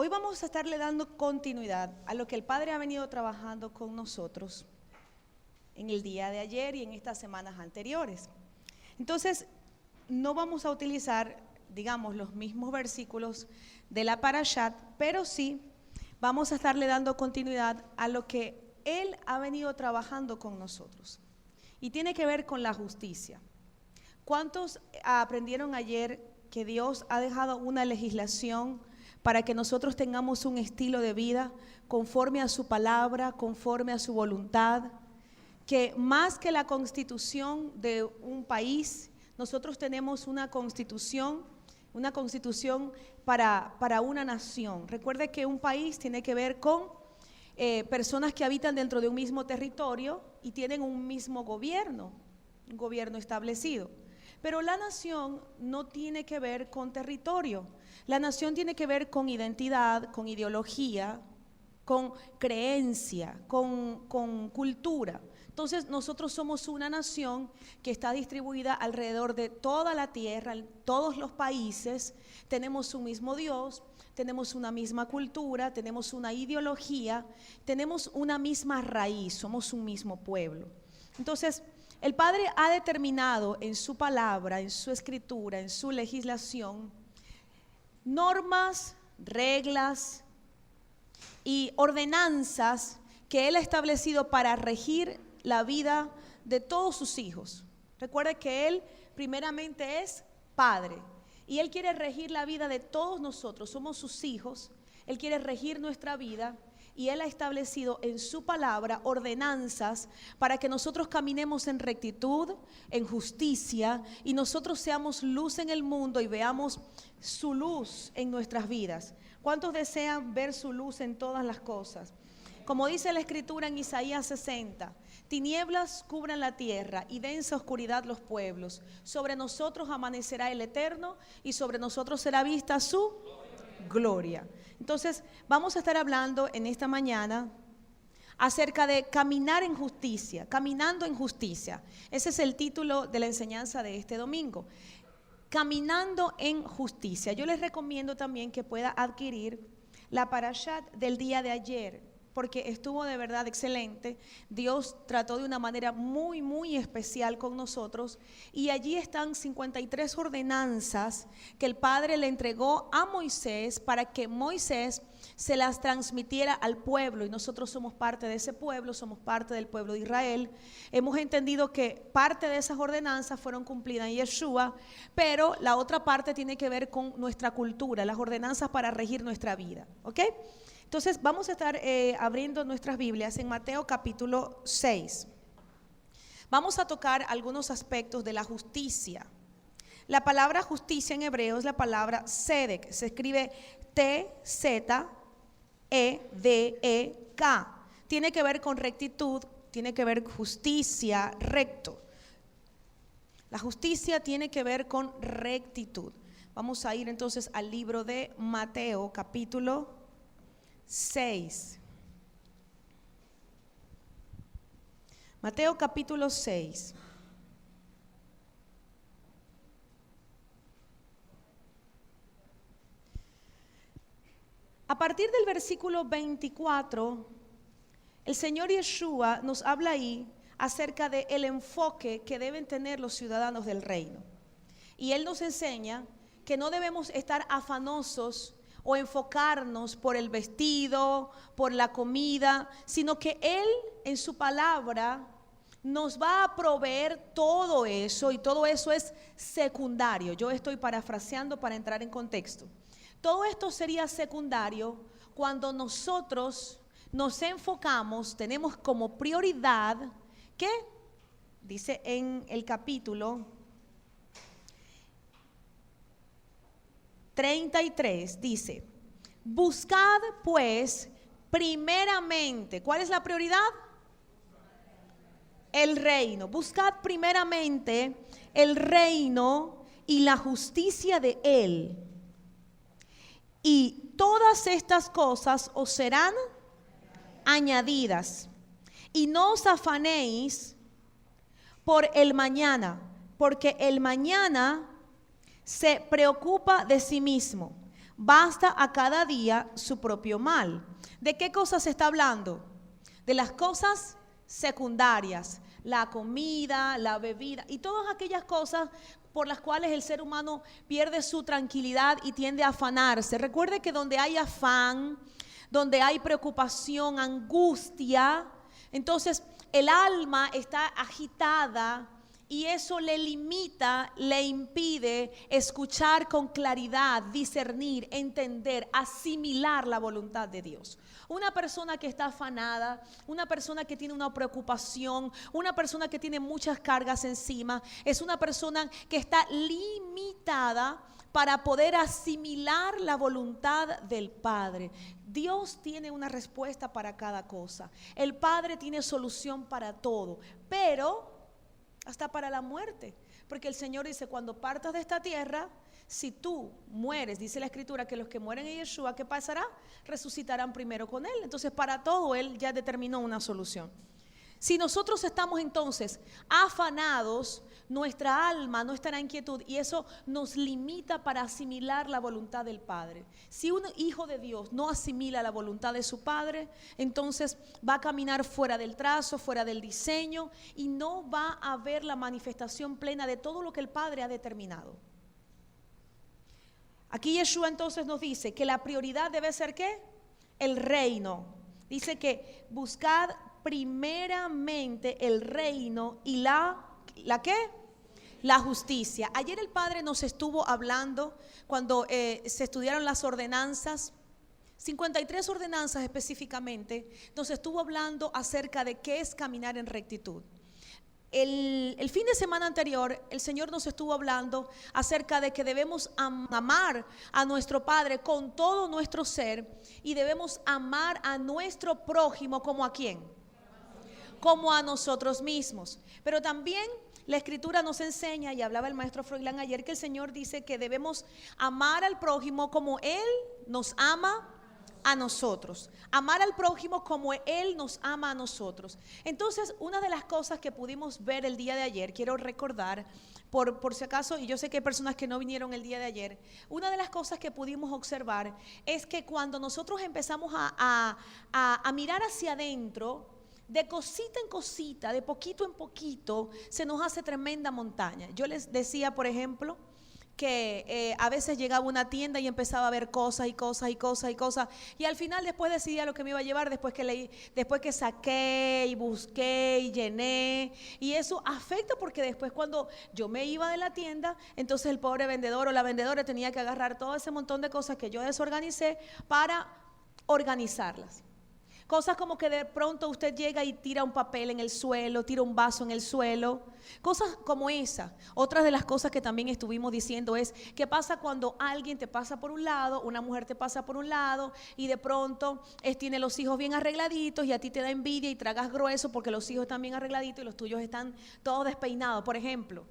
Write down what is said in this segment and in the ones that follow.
Hoy vamos a estarle dando continuidad a lo que el Padre ha venido trabajando con nosotros en el día de ayer y en estas semanas anteriores. Entonces, no vamos a utilizar, digamos, los mismos versículos de la Parashat, pero sí vamos a estarle dando continuidad a lo que Él ha venido trabajando con nosotros. Y tiene que ver con la justicia. ¿Cuántos aprendieron ayer que Dios ha dejado una legislación para que nosotros tengamos un estilo de vida conforme a su palabra, conforme a su voluntad? Que más que la constitución de un país, nosotros tenemos una constitución para una nación. Recuerde que un país tiene que ver con personas que habitan dentro de un mismo territorio y tienen un mismo gobierno, un gobierno establecido. Pero la nación no tiene que ver con territorio. La nación tiene que ver con identidad, con ideología, con creencia, con cultura. Entonces nosotros somos una nación que está distribuida alrededor de toda la tierra, en todos los países. Tenemos un mismo Dios, tenemos una misma cultura, tenemos una ideología, tenemos una misma raíz, somos un mismo pueblo. Entonces, el Padre ha determinado en su palabra, en su escritura, en su legislación, normas, reglas y ordenanzas que Él ha establecido para regir la vida de todos sus hijos. Recuerde que Él primeramente es Padre y Él quiere regir la vida de todos nosotros, somos sus hijos. Él quiere regir nuestra vida y Él ha establecido en su palabra ordenanzas para que nosotros caminemos en rectitud, en justicia, y nosotros seamos luz en el mundo y veamos su luz en nuestras vidas. ¿Cuántos desean ver su luz en todas las cosas? Como dice la escritura en Isaías 60, tinieblas cubran la tierra y densa oscuridad los pueblos. Sobre nosotros amanecerá el Eterno y sobre nosotros será vista su gloria. Entonces, vamos a estar hablando en esta mañana acerca de caminar en justicia, caminando en justicia. Ese es el título de la enseñanza de este domingo. Caminando en justicia. Yo les recomiendo también que pueda adquirir la Parashat del día de ayer, porque estuvo de verdad excelente. Dios trató de una manera muy, muy especial con nosotros y allí están 53 ordenanzas que el Padre le entregó a Moisés para que Moisés se las transmitiera al pueblo, y nosotros somos parte de ese pueblo, somos parte del pueblo de Israel. Hemos entendido que parte de esas ordenanzas fueron cumplidas en Yeshua, pero la otra parte tiene que ver con nuestra cultura, las ordenanzas para regir nuestra vida, ¿ok? Entonces vamos a estar abriendo nuestras Biblias en Mateo capítulo 6. Vamos a tocar algunos aspectos de la justicia. La palabra justicia en hebreo es la palabra tzedek, se escribe T-Z-E-D-E-K. Tiene que ver con rectitud, tiene que ver con justicia, recto. La justicia tiene que ver con rectitud. Vamos a ir entonces al libro de Mateo capítulo 6. Mateo capítulo 6. A partir del versículo 24, el Señor Yeshua nos habla ahí acerca del enfoque que deben tener los ciudadanos del reino. Y Él nos enseña que no debemos estar afanosos o enfocarnos por el vestido, por la comida, sino que Él en su palabra nos va a proveer todo eso, y todo eso es secundario. Yo estoy parafraseando para entrar en contexto. Todo esto sería secundario cuando nosotros nos enfocamos, tenemos como prioridad, ¿qué? Dice en el capítulo 33, dice: buscad pues primeramente, ¿cuál es la prioridad? El reino. Buscad primeramente el reino y la justicia de Él, y todas estas cosas os serán añadidas. Y no os afanéis por el mañana, porque el mañana se preocupa de sí mismo. Basta a cada día su propio mal. ¿De qué cosas se está hablando? De las cosas secundarias, la comida, la bebida y todas aquellas cosas por las cuales el ser humano pierde su tranquilidad y tiende a afanarse. Recuerde que donde hay afán, donde hay preocupación, angustia, entonces el alma está agitada y eso le limita, le impide escuchar con claridad, discernir, entender, asimilar la voluntad de Dios. Una persona que está afanada, una persona que tiene una preocupación, una persona que tiene muchas cargas encima, es una persona que está limitada para poder asimilar la voluntad del Padre. Dios tiene una respuesta para cada cosa. El Padre tiene solución para todo, pero hasta para la muerte. Porque el Señor dice, cuando partas de esta tierra, si tú mueres, dice la Escritura, que los que mueren en Yeshua, ¿qué pasará? Resucitarán primero con Él. Entonces para todo Él ya determinó una solución. Si nosotros estamos entonces afanados, nuestra alma no estará en quietud y eso nos limita para asimilar la voluntad del Padre. Si un hijo de Dios no asimila la voluntad de su Padre, entonces va a caminar fuera del trazo, fuera del diseño y no va a ver la manifestación plena de todo lo que el Padre ha determinado. Aquí Yeshua entonces nos dice que la prioridad debe ser ¿qué? El reino. Dice que buscad primeramente el reino y ¿la qué? La justicia. Ayer el Padre nos estuvo hablando cuando se estudiaron las ordenanzas, 53 ordenanzas específicamente, nos estuvo hablando acerca de qué es caminar en rectitud. El fin de semana anterior el Señor nos estuvo hablando acerca de que debemos amar a nuestro Padre con todo nuestro ser y debemos amar a nuestro prójimo como ¿a quién? Como a nosotros mismos. Pero también la Escritura nos enseña, y hablaba el maestro Froilán ayer, que el Señor dice que debemos amar al prójimo como Él nos ama a nosotros. Amar al prójimo como Él nos ama a nosotros. Entonces, una de las cosas que pudimos ver el día de ayer, quiero recordar, por si acaso, y yo sé que hay personas que no vinieron el día de ayer, una de las cosas que pudimos observar es que cuando nosotros empezamos a mirar hacia adentro, de cosita en cosita, de poquito en poquito, se nos hace tremenda montaña. Yo les decía, por ejemplo, que a veces llegaba a una tienda y empezaba a ver cosas y cosas y cosas y cosas, y al final después decidía lo que me iba a llevar después que leí, después que saqué y busqué y llené, y eso afecta porque después cuando yo me iba de la tienda, entonces el pobre vendedor o la vendedora tenía que agarrar todo ese montón de cosas que yo desorganicé para organizarlas. Cosas como que de pronto usted llega y tira un papel en el suelo, tira un vaso en el suelo, cosas como esa. Otras de las cosas que también estuvimos diciendo es, ¿qué pasa cuando alguien te pasa por un lado, una mujer te pasa por un lado y de pronto tiene los hijos bien arregladitos y a ti te da envidia y tragas grueso porque los hijos están bien arregladitos y los tuyos están todos despeinados, por ejemplo?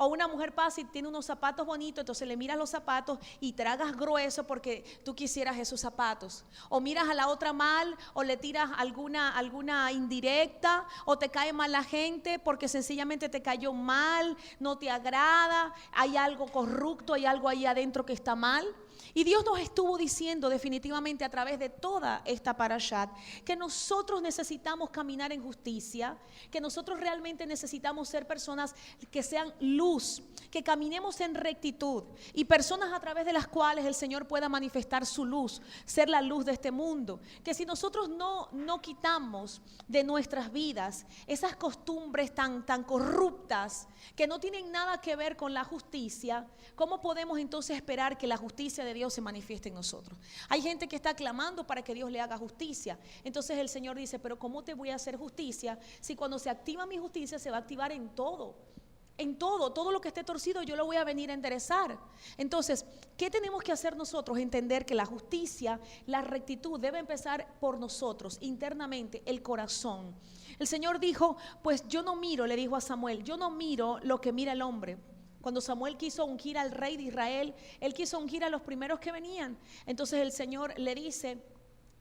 O una mujer pasa y tiene unos zapatos bonitos, entonces le miras los zapatos y tragas grueso porque tú quisieras esos zapatos. O miras a la otra mal o le tiras alguna indirecta o te cae mal la gente porque sencillamente te cayó mal, no te agrada, hay algo corrupto, hay algo ahí adentro que está mal. Y Dios nos estuvo diciendo definitivamente a través de toda esta parashat que nosotros necesitamos caminar en justicia, que nosotros realmente necesitamos ser personas que sean luz, que caminemos en rectitud y personas a través de las cuales el Señor pueda manifestar su luz, ser la luz de este mundo. Que si nosotros no quitamos de nuestras vidas esas costumbres tan corruptas que no tienen nada que ver con la justicia, ¿cómo podemos entonces esperar que la justicia de Dios se manifieste en nosotros? Hay gente que está clamando para que Dios le haga justicia. Entonces el Señor dice, pero ¿cómo te voy a hacer justicia si cuando se activa mi justicia se va a activar en todo? En todo lo que esté torcido yo lo voy a venir a enderezar. Entonces, ¿qué tenemos que hacer nosotros? Entender que la justicia, la rectitud debe empezar por nosotros, internamente, el corazón. El Señor dijo, pues yo no miro, le dijo a Samuel, yo no miro lo que mira el hombre. Cuando Samuel quiso ungir al rey de Israel, él quiso ungir a los primeros que venían. Entonces el Señor le dice,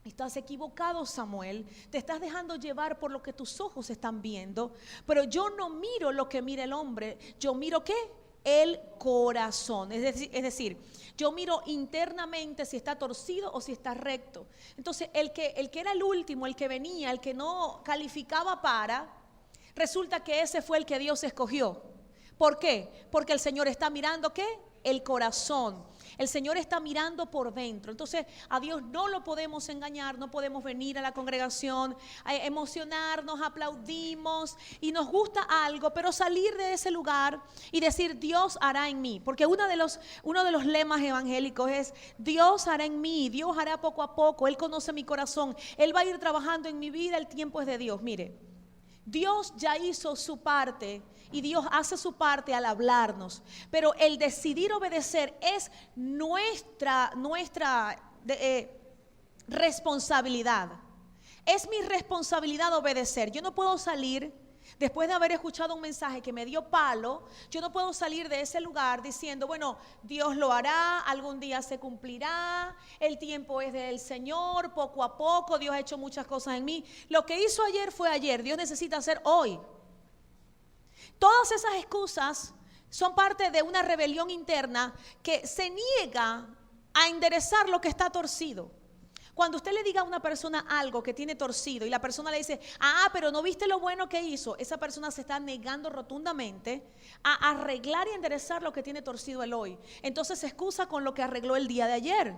estás equivocado, Samuel, te estás dejando llevar por lo que tus ojos están viendo, pero yo no miro lo que mira el hombre, yo miro ¿qué? el corazón. Es decir, yo miro internamente si está torcido o si está recto. Entonces, el que era el último, el que venía, el que no calificaba para, resulta que ese fue el que Dios escogió. ¿Por qué? Porque el Señor está mirando ¿qué? El corazón. El Señor está mirando por dentro. Entonces a Dios no lo podemos engañar. No podemos venir a la congregación a emocionarnos, aplaudimos y nos gusta algo, pero salir de ese lugar y decir Dios hará en mí. Porque uno de los lemas evangélicos es Dios hará en mí, Dios hará poco a poco. Él conoce mi corazón, Él va a ir trabajando en mi vida. El tiempo es de Dios. Mire, Dios ya hizo su parte y Dios hace su parte al hablarnos, pero el decidir obedecer es nuestra responsabilidad. Es mi responsabilidad obedecer. Yo no puedo salir después de haber escuchado un mensaje que me dio palo. Yo no puedo salir de ese lugar diciendo, bueno, Dios lo hará, algún día se cumplirá, el tiempo es del Señor, poco a poco, Dios ha hecho muchas cosas en mí. Lo que hizo ayer fue ayer, Dios necesita hacer hoy. Todas esas excusas son parte de una rebelión interna que se niega a enderezar lo que está torcido. Cuando usted le diga a una persona algo que tiene torcido y la persona le dice, pero no viste lo bueno que hizo, esa persona se está negando rotundamente a arreglar y enderezar lo que tiene torcido el hoy. Entonces se excusa con lo que arregló el día de ayer.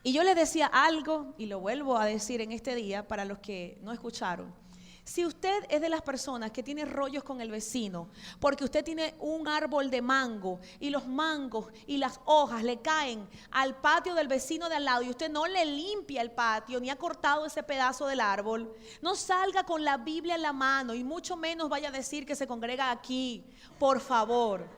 Y yo le decía algo y lo vuelvo a decir en este día para los que no escucharon. Si usted es de las personas que tiene rollos con el vecino, porque usted tiene un árbol de mango y los mangos y las hojas le caen al patio del vecino de al lado y usted no le limpia el patio ni ha cortado ese pedazo del árbol, no salga con la Biblia en la mano y mucho menos vaya a decir que se congrega aquí, por favor.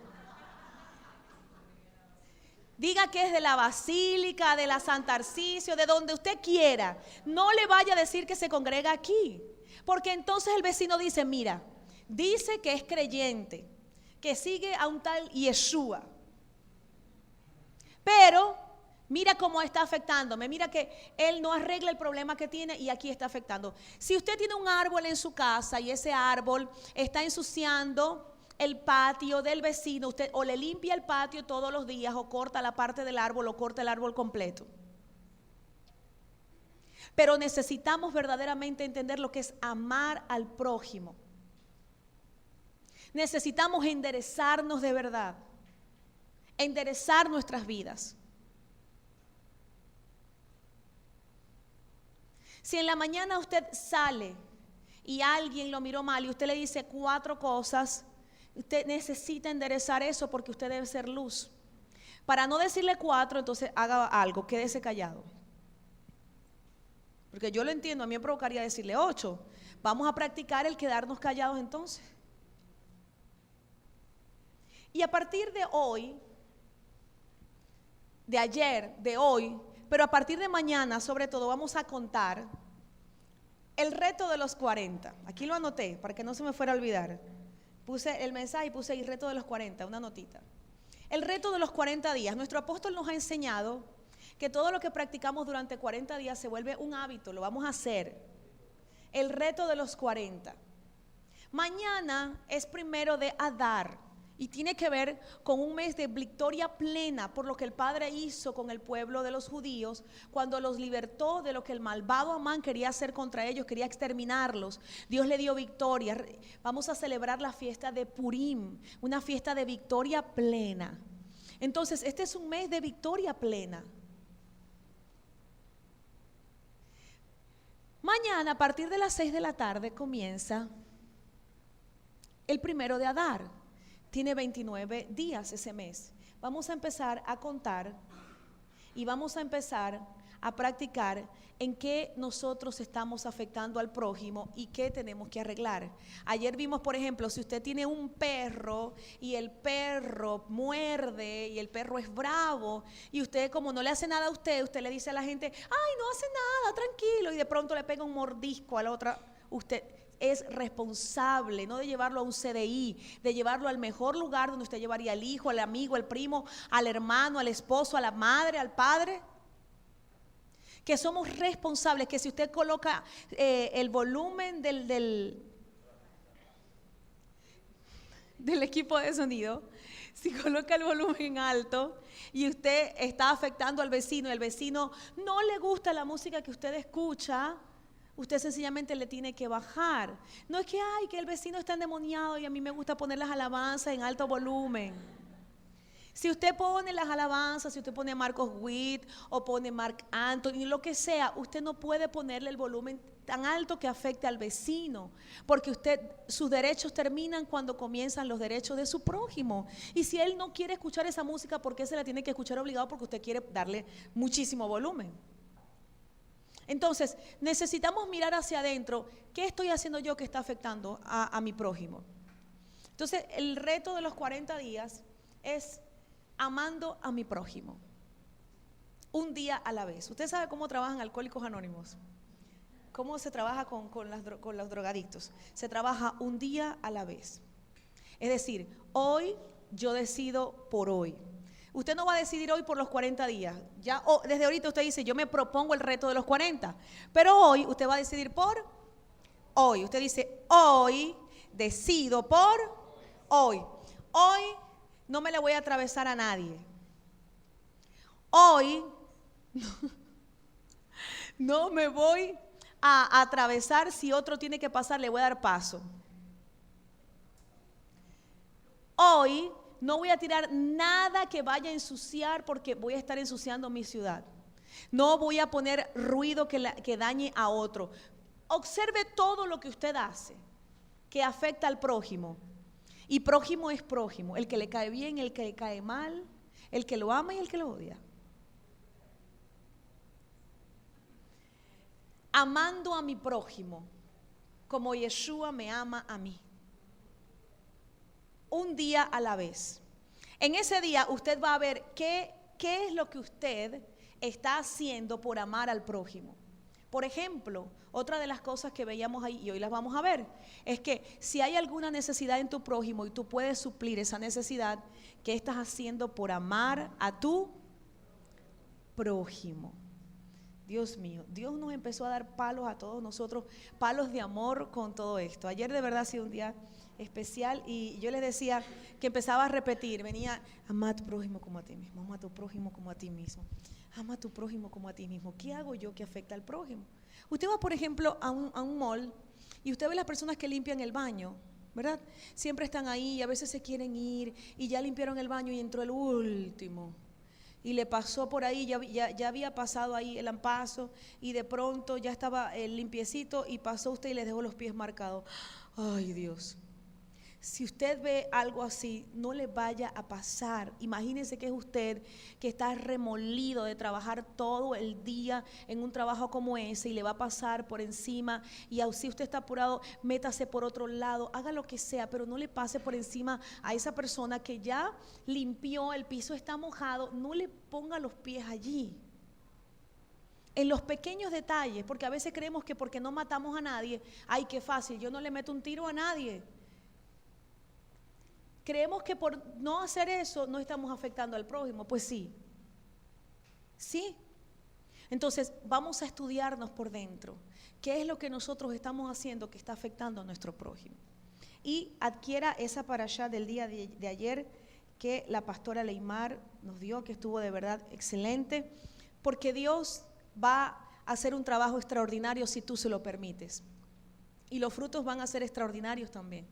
Diga que es de la Basílica, de la Santa Arcisio, de donde usted quiera. No le vaya a decir que se congrega aquí. Porque entonces el vecino dice, mira, dice que es creyente, que sigue a un tal Yeshua. Pero mira cómo está afectándome, mira que él no arregla el problema que tiene y aquí está afectando. Si usted tiene un árbol en su casa y ese árbol está ensuciando el patio del vecino, usted o le limpia el patio todos los días o corta la parte del árbol o corta el árbol completo. Pero necesitamos verdaderamente entender lo que es amar al prójimo. Necesitamos enderezarnos de verdad, enderezar nuestras vidas. Si en la mañana usted sale y alguien lo miró mal y usted le dice 4 cosas, usted necesita enderezar eso porque usted debe ser luz. Para no decirle 4, entonces haga algo, quédese callado. Porque yo lo entiendo, a mí me provocaría decirle 8. Vamos a practicar el quedarnos callados entonces. Y a partir de hoy, de ayer, de hoy, pero a partir de mañana sobre todo vamos a contar el reto de los 40. Aquí lo anoté para que no se me fuera a olvidar. Puse el mensaje y puse el reto de los 40, una notita. El reto de los 40 días. Nuestro apóstol nos ha enseñado que todo lo que practicamos durante 40 días se vuelve un hábito, lo vamos a hacer. El reto de los 40. Mañana es 1 de Adar y tiene que ver con un mes de victoria plena por lo que el Padre hizo con el pueblo de los judíos cuando los libertó de lo que el malvado Amán quería hacer contra ellos, quería exterminarlos. Dios le dio victoria. Vamos a celebrar la fiesta de Purim, una fiesta de victoria plena. Entonces, este es un mes de victoria plena. Mañana a partir de las 6 de la tarde comienza el 1 de Adar. Tiene 29 días ese mes. Vamos a empezar a contar y vamos a empezar a practicar en qué nosotros estamos afectando al prójimo y qué tenemos que arreglar. Ayer vimos, por ejemplo, si usted tiene un perro y el perro muerde y el perro es bravo y usted como no le hace nada a usted, usted le dice a la gente, ay, no hace nada, tranquilo, y de pronto le pega un mordisco a la otra, usted es responsable, no de llevarlo a un CDI, de llevarlo al mejor lugar donde usted llevaría al hijo, al amigo, al primo, al hermano, al esposo, a la madre, al padre. Que somos responsables, que si usted coloca el volumen del equipo de sonido, si coloca el volumen alto y usted está afectando al vecino y el vecino no le gusta la música que usted escucha, usted sencillamente le tiene que bajar. No es que, ay, que el vecino está endemoniado y a mí me gusta poner las alabanzas en alto volumen. Si usted pone las alabanzas, si usted pone a Marcos Witt o pone Marc Anthony, lo que sea, usted no puede ponerle el volumen tan alto que afecte al vecino, porque sus derechos terminan cuando comienzan los derechos de su prójimo. Y si él no quiere escuchar esa música, ¿por qué se la tiene que escuchar obligado? Porque usted quiere darle muchísimo volumen. Entonces, necesitamos mirar hacia adentro. ¿Qué estoy haciendo yo que está afectando a mi prójimo? Entonces, el reto de los 40 días es amando a mi prójimo, un día a la vez. ¿Usted sabe cómo trabajan Alcohólicos Anónimos? ¿Cómo se trabaja con los drogadictos? Se trabaja un día a la vez. Es decir, hoy yo decido por hoy. Usted no va a decidir hoy por los 40 días. Ya, desde ahorita usted dice, yo me propongo el reto de los 40. Pero hoy usted va a decidir por hoy. Usted dice, hoy decido por hoy. Hoy no me le voy a atravesar a nadie. Hoy no me voy a atravesar. Si otro tiene que pasar, le voy a dar paso. Hoy no voy a tirar nada que vaya a ensuciar, porque voy a estar ensuciando mi ciudad. No voy a poner ruido que dañe a otro. Observe todo lo que usted hace que afecta al prójimo. Y prójimo es prójimo, el que le cae bien, el que le cae mal, el que lo ama y el que lo odia. Amando a mi prójimo como Yeshua me ama a mí. Un día a la vez. En ese día usted va a ver qué es lo que usted está haciendo por amar al prójimo. Por ejemplo, otra de las cosas que veíamos ahí, y hoy las vamos a ver, es que si hay alguna necesidad en tu prójimo y tú puedes suplir esa necesidad, ¿qué estás haciendo por amar a tu prójimo? Dios mío, Dios nos empezó a dar palos a todos nosotros, palos de amor con todo esto. Ayer de verdad ha sido un día especial y yo les decía que empezaba a repetir, venía, ama a tu prójimo como a ti mismo, ama a tu prójimo como a ti mismo. Ama a tu prójimo como a ti mismo. ¿Qué hago yo que afecta al prójimo? Usted va, por ejemplo, a un mall y usted ve las personas que limpian el baño, ¿verdad? Siempre están ahí y a veces se quieren ir y ya limpiaron el baño y entró el último. Y le pasó por ahí, ya había pasado ahí el ampaso y de pronto ya estaba el limpiecito y pasó usted y le dejó los pies marcados. Ay, Dios. Si usted ve algo así, no le vaya a pasar. Imagínese que es usted que está remolido de trabajar todo el día en un trabajo como ese y le va a pasar por encima y si usted está apurado, métase por otro lado, haga lo que sea, pero no le pase por encima a esa persona que ya limpió, el piso está mojado, no le ponga los pies allí. En los pequeños detalles, porque a veces creemos que porque no matamos a nadie, ay, qué fácil, yo no le meto un tiro a nadie. Creemos que por no hacer eso no estamos afectando al prójimo. Pues sí, sí. Entonces vamos a estudiarnos por dentro. ¿Qué es lo que nosotros estamos haciendo que está afectando a nuestro prójimo? Y adquiera esa parashá del día de ayer que la pastora Leymar nos dio, que estuvo de verdad excelente, porque Dios va a hacer un trabajo extraordinario si tú se lo permites. Y los frutos van a ser extraordinarios también.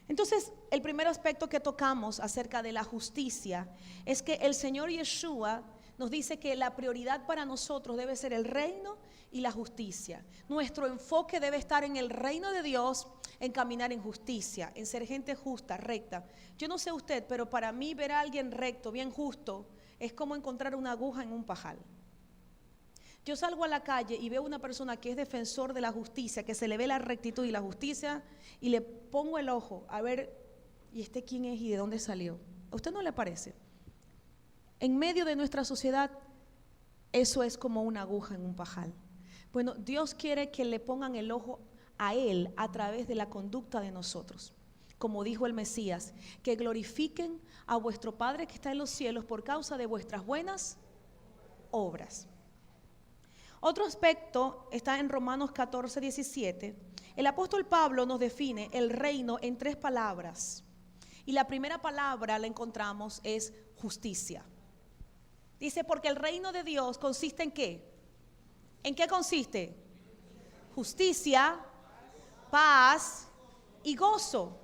Entonces, el primer aspecto que tocamos acerca de la justicia es que el Señor Yeshua nos dice que la prioridad para nosotros debe ser el reino y la justicia. Nuestro enfoque debe estar en el reino de Dios, en caminar en justicia, en ser gente justa, recta. Yo no sé usted, pero para mí ver a alguien recto, bien justo, es como encontrar una aguja en un pajal. Yo salgo a la calle y veo una persona que es defensor de la justicia, que se le ve la rectitud y la justicia, y le pongo el ojo a ver, ¿y este quién es y de dónde salió? ¿A usted no le parece? En medio de nuestra sociedad, eso es como una aguja en un pajal. Bueno, Dios quiere que le pongan el ojo a Él a través de la conducta de nosotros. Como dijo el Mesías, que glorifiquen a vuestro Padre que está en los cielos por causa de vuestras buenas obras. Otro aspecto está en Romanos 14, 17. El apóstol Pablo nos define el reino en 3 palabras. Y la primera palabra la encontramos es justicia. Dice, porque el reino de Dios consiste ¿en qué? ¿En qué consiste? Justicia, paz y gozo.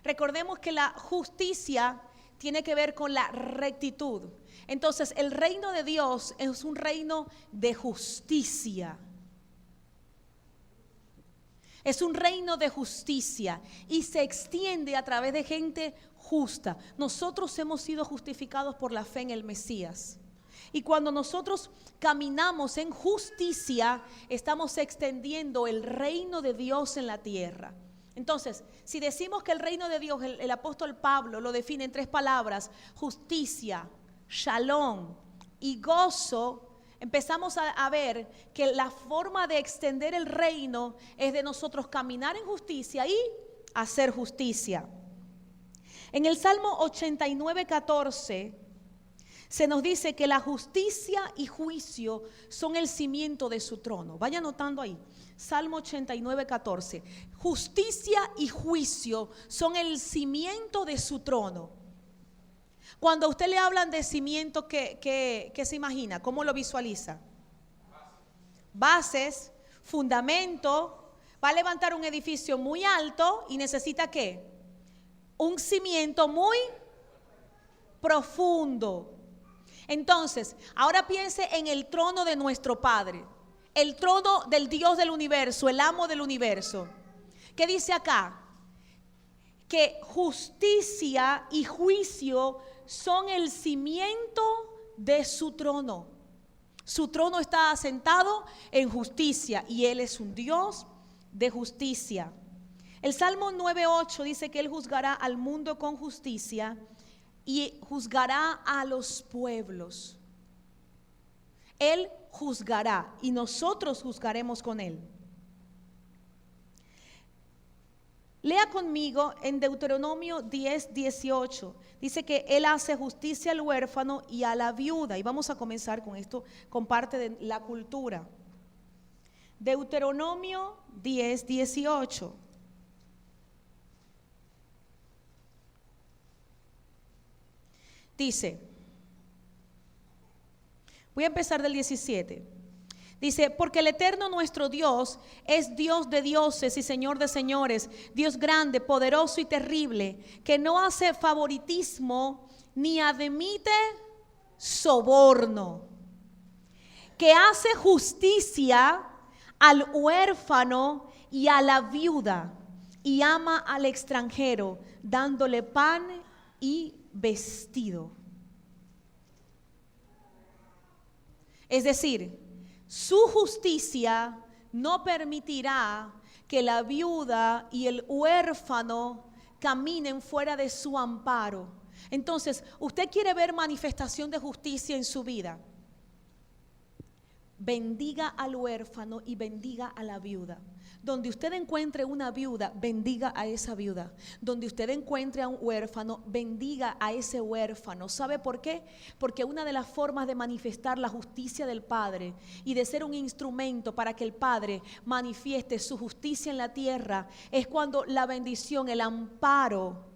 Recordemos que la justicia tiene que ver con la rectitud. Entonces, el reino de Dios es un reino de justicia. Es un reino de justicia y se extiende a través de gente justa. Nosotros hemos sido justificados por la fe en el Mesías. Y cuando nosotros caminamos en justicia, estamos extendiendo el reino de Dios en la tierra. Entonces, si decimos que el reino de Dios, el apóstol Pablo lo define en 3 palabras: justicia, shalom y gozo, empezamos a ver que la forma de extender el reino es de nosotros caminar en justicia y hacer justicia. En el Salmo 89:14 se nos dice que la justicia y juicio son el cimiento de su trono. Vaya anotando ahí, Salmo 89:14. Justicia y juicio son el cimiento de su trono. Cuando a usted le hablan de cimiento, ¿qué se imagina? ¿Cómo lo visualiza? Bases, fundamento. Va a levantar un edificio muy alto y necesita ¿qué? Un cimiento muy profundo. Entonces, ahora piense en el trono de nuestro Padre, el trono del Dios del universo, el amo del universo. ¿Qué dice acá? Que justicia y juicio son el cimiento de su trono. Su trono está asentado en justicia y Él es un Dios de justicia. El Salmo 9:8 dice que Él juzgará al mundo con justicia y juzgará a los pueblos. Él juzgará y nosotros juzgaremos con Él. Lea conmigo en Deuteronomio 10:18. Dice que Él hace justicia al huérfano y a la viuda. Y vamos a comenzar con esto, con parte de la cultura. Deuteronomio 10:18. Dice, voy a empezar del 17. Dice, porque el eterno nuestro Dios es Dios de dioses y Señor de señores, Dios grande, poderoso y terrible, que no hace favoritismo ni admite soborno, que hace justicia al huérfano y a la viuda y ama al extranjero, dándole pan y vestido. Es decir, su justicia no permitirá que la viuda y el huérfano caminen fuera de su amparo. Entonces, usted quiere ver manifestación de justicia en su vida. Bendiga al huérfano y bendiga a la viuda. Donde usted encuentre una viuda, bendiga a esa viuda. Donde usted encuentre a un huérfano, bendiga a ese huérfano. ¿Sabe por qué? Porque una de las formas de manifestar la justicia del Padre y de ser un instrumento para que el Padre manifieste su justicia en la tierra es cuando la bendición, el amparo,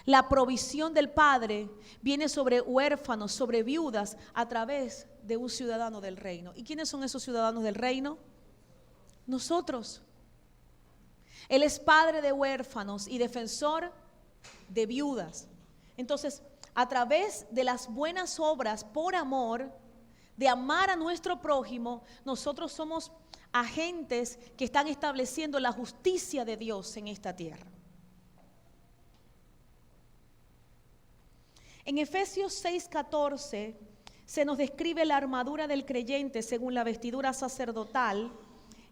la provisión del Padre viene sobre huérfanos, sobre viudas, a través de un ciudadano del reino. ¿Y quiénes son esos ciudadanos del reino? Nosotros. Él es padre de huérfanos y defensor de viudas. Entonces, a través de las buenas obras, por amor, de amar a nuestro prójimo, nosotros somos agentes que están estableciendo la justicia de Dios en esta tierra. En Efesios 6:14 se nos describe la armadura del creyente según la vestidura sacerdotal.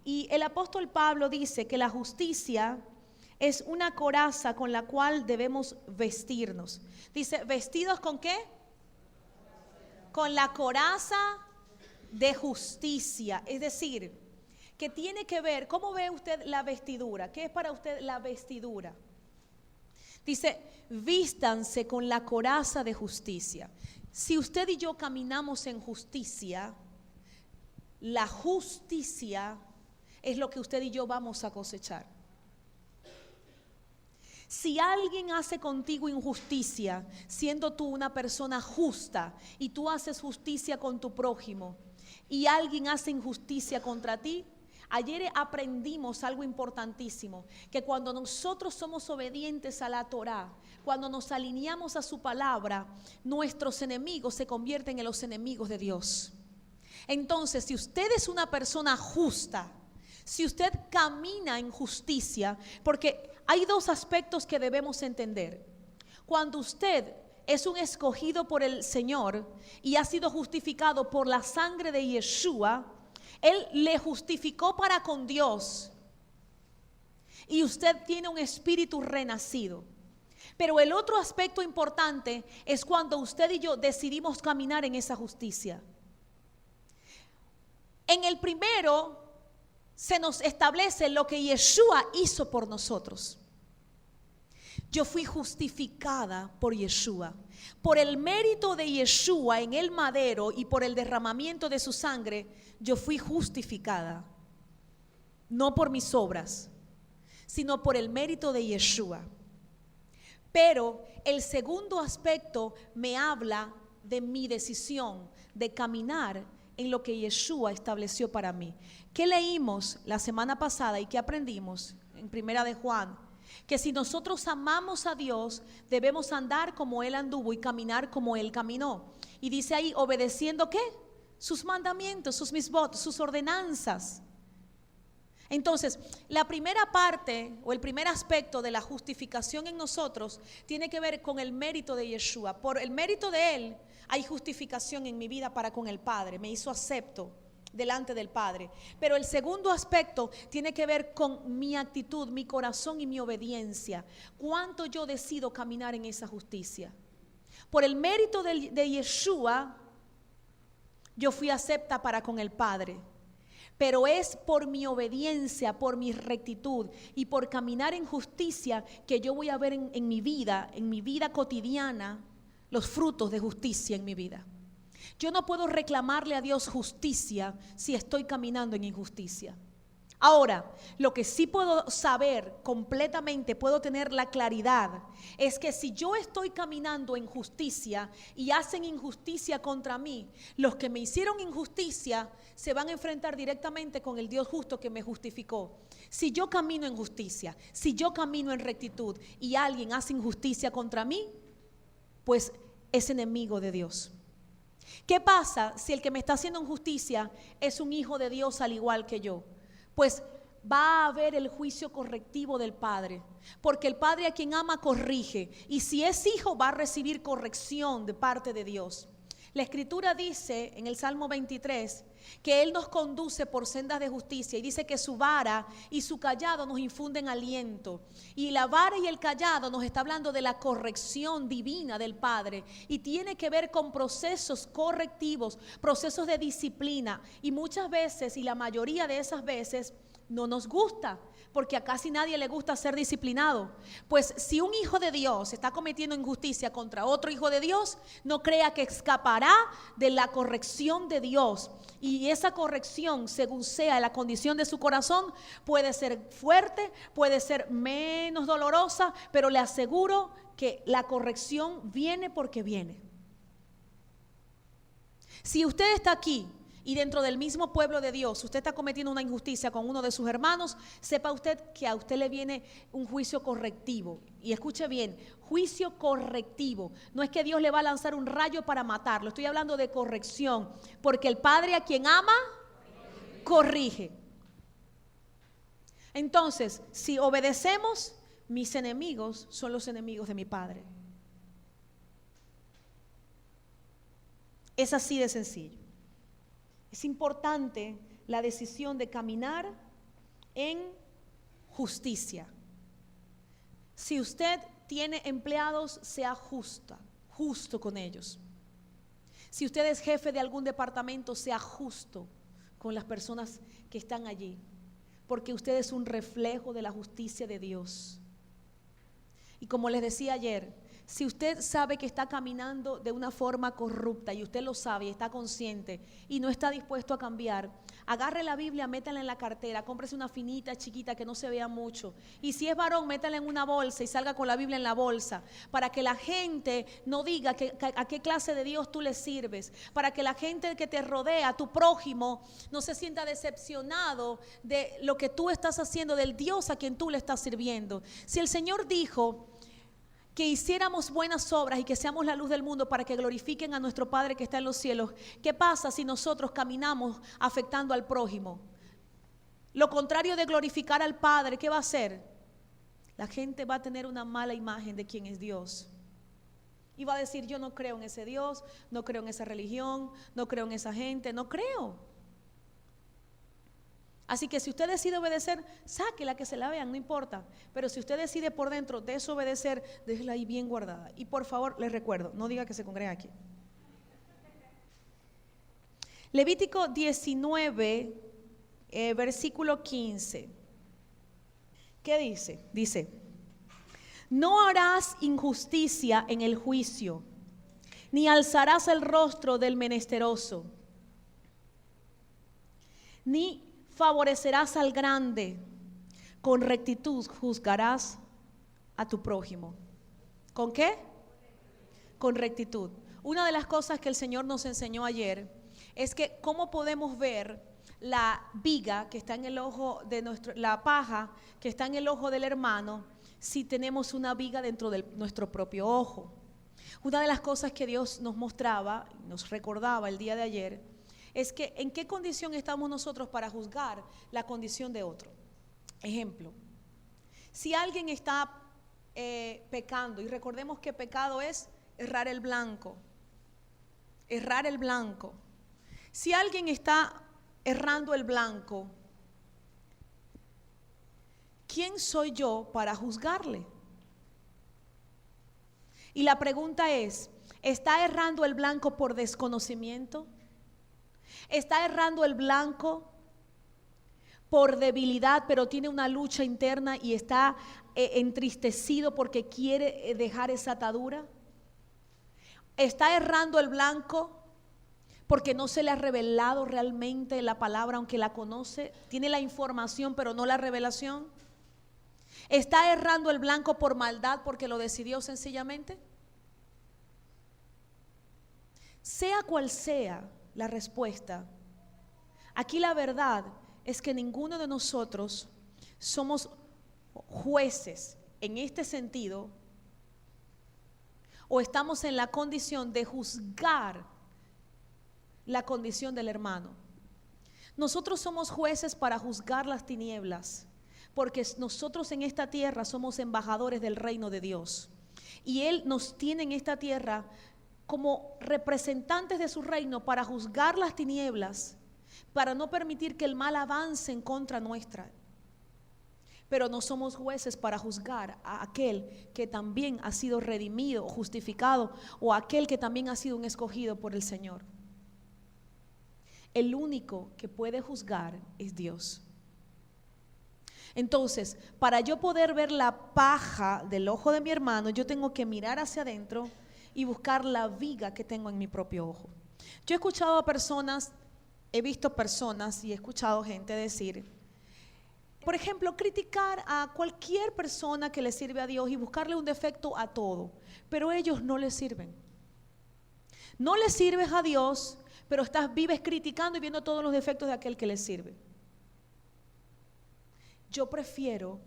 Y el apóstol Pablo dice que la justicia es una coraza con la cual debemos vestirnos. Dice, ¿vestidos con qué? Con la coraza de justicia. Es decir, que tiene que ver, ¿cómo ve usted la vestidura? ¿Qué es para usted la vestidura? Dice, vístanse con la coraza de justicia. Si usted y yo caminamos en justicia, la justicia es lo que usted y yo vamos a cosechar. Si alguien hace contigo injusticia, siendo tú una persona justa y tú haces justicia con tu prójimo y alguien hace injusticia contra ti, ayer aprendimos algo importantísimo, que cuando nosotros somos obedientes a la Torá, cuando nos alineamos a su palabra, nuestros enemigos se convierten en los enemigos de Dios. Entonces, si usted es una persona justa, si usted camina en justicia, porque hay dos aspectos que debemos entender. Cuando usted es un escogido por el Señor y ha sido justificado por la sangre de Yeshua, Él le justificó para con Dios y usted tiene un espíritu renacido. Pero el otro aspecto importante es cuando usted y yo decidimos caminar en esa justicia. En el primero se nos establece lo que Yeshua hizo por nosotros. Yo fui justificada por Yeshua. Por el mérito de Yeshua en el madero y por el derramamiento de su sangre, yo fui justificada. No por mis obras, sino por el mérito de Yeshua. Pero el segundo aspecto me habla de mi decisión de caminar en lo que Yeshua estableció para mí. ¿Qué leímos la semana pasada y qué aprendimos en Primera de Juan? Que si nosotros amamos a Dios, debemos andar como Él anduvo y caminar como Él caminó. Y dice ahí, obedeciendo ¿qué? Sus mandamientos, sus misbot, sus ordenanzas. Entonces, la primera parte o el primer aspecto de la justificación en nosotros tiene que ver con el mérito de Yeshua. Por el mérito de Él hay justificación en mi vida para con el Padre. Me hizo acepto delante del Padre. Pero el segundo aspecto tiene que ver con mi actitud, mi corazón y mi obediencia. ¿Cuánto yo decido caminar en esa justicia? Por el mérito de Yeshua, yo fui acepta para con el Padre. Pero es por mi obediencia, por mi rectitud y por caminar en justicia que yo voy a ver en mi vida cotidiana, los frutos de justicia en mi vida. Yo no puedo reclamarle a Dios justicia si estoy caminando en injusticia. Ahora, lo que sí puedo saber completamente, puedo tener la claridad, es que si yo estoy caminando en justicia y hacen injusticia contra mí, los que me hicieron injusticia se van a enfrentar directamente con el Dios justo que me justificó. Si yo camino en justicia, si yo camino en rectitud y alguien hace injusticia contra mí, pues es enemigo de Dios. ¿Qué pasa si el que me está haciendo injusticia es un hijo de Dios al igual que yo? Pues va a haber el juicio correctivo del Padre, porque el Padre a quien ama corrige, y si es hijo va a recibir corrección de parte de Dios. La Escritura dice en el Salmo 23 que Él nos conduce por sendas de justicia y dice que su vara y su cayado nos infunden aliento. Y la vara y el cayado nos está hablando de la corrección divina del Padre y tiene que ver con procesos correctivos, procesos de disciplina. Y muchas veces, y la mayoría de esas veces, no nos gusta, porque a casi nadie le gusta ser disciplinado. Pues si un hijo de Dios está cometiendo injusticia contra otro hijo de Dios, no crea que escapará de la corrección de Dios. Y esa corrección, según sea la condición de su corazón, puede ser fuerte, puede ser menos dolorosa, pero le aseguro que la corrección viene porque viene. Si usted está aquí y dentro del mismo pueblo de Dios usted está cometiendo una injusticia con uno de sus hermanos, sepa usted que a usted le viene un juicio correctivo. Y escuche bien, juicio correctivo. No es que Dios le va a lanzar un rayo para matarlo, estoy hablando de corrección, porque el Padre a quien ama, corrige. Entonces, si obedecemos, mis enemigos son los enemigos de mi Padre. Es así de sencillo. Es importante la decisión de caminar en justicia. Si usted tiene empleados, sea justo con ellos. Si usted es jefe de algún departamento, sea justo con las personas que están allí, porque usted es un reflejo de la justicia de Dios. Y como les decía ayer, Si usted sabe que está caminando de una forma corrupta y usted lo sabe y está consciente y no está dispuesto a cambiar, agarre la Biblia, métala en la cartera, cómprese una finita, chiquita, que no se vea mucho. Y si es varón, métala en una bolsa y salga con la Biblia en la bolsa, para que la gente no diga a qué clase de Dios tú le sirves, para que la gente que te rodea, tu prójimo, no se sienta decepcionado de lo que tú estás haciendo, del Dios a quien tú le estás sirviendo. Si el Señor dijo que hiciéramos buenas obras y que seamos la luz del mundo para que glorifiquen a nuestro Padre que está en los cielos, ¿qué pasa si nosotros caminamos afectando al prójimo? Lo contrario de glorificar al Padre, ¿qué va a hacer? La gente va a tener una mala imagen de quién es Dios. Y va a decir, yo no creo en ese Dios, no creo en esa religión, no creo en esa gente, no creo. Así que si usted decide obedecer, sáquela, que se la vean, no importa. Pero si usted decide por dentro desobedecer, déjela ahí bien guardada. Y por favor, les recuerdo, no diga que se congrega aquí. Levítico 19, versículo 15. ¿Qué dice? Dice, no harás injusticia en el juicio, ni alzarás el rostro del menesteroso, ni favorecerás al grande, con rectitud juzgarás a tu prójimo. ¿Con qué? Con rectitud. Una de las cosas que el Señor nos enseñó ayer es que cómo podemos ver la viga que está en el ojo de la paja que está en el ojo del hermano, si tenemos una viga dentro de nuestro propio ojo. Una de las cosas que Dios nos mostraba, nos recordaba el día de ayer, es que en qué condición estamos nosotros para juzgar la condición de otro. Ejemplo, si alguien está pecando, y recordemos que pecado es errar el blanco. Errar el blanco. Si alguien está errando el blanco, ¿quién soy yo para juzgarle? Y la pregunta es, ¿está errando el blanco por desconocimiento? ¿Está errando el blanco por debilidad, pero tiene una lucha interna y está entristecido porque quiere dejar esa atadura? ¿Está errando el blanco porque no se le ha revelado realmente la palabra, aunque la conoce? Tiene la información, pero no la revelación. ¿Está errando el blanco por maldad porque lo decidió sencillamente? Sea cual sea la respuesta, aquí la verdad es que ninguno de nosotros somos jueces en este sentido, o estamos en la condición de juzgar la condición del hermano. Nosotros somos jueces para juzgar las tinieblas, porque nosotros en esta tierra somos embajadores del reino de Dios, y Él nos tiene en esta tierra como representantes de su reino para juzgar las tinieblas, para no permitir que el mal avance en contra nuestra. Pero no somos jueces para juzgar a aquel que también ha sido redimido, justificado, o aquel que también ha sido un escogido por el Señor. El único que puede juzgar es Dios. Entonces, para yo poder ver la paja del ojo de mi hermano, yo tengo que mirar hacia adentro y buscar la viga que tengo en mi propio ojo. Yo he escuchado a personas, he visto personas y he escuchado gente decir, por ejemplo, criticar a cualquier persona que le sirve a Dios y buscarle un defecto a todo, pero ellos no le sirven. No le sirves a Dios, pero vives criticando y viendo todos los defectos de aquel que le sirve. Yo prefiero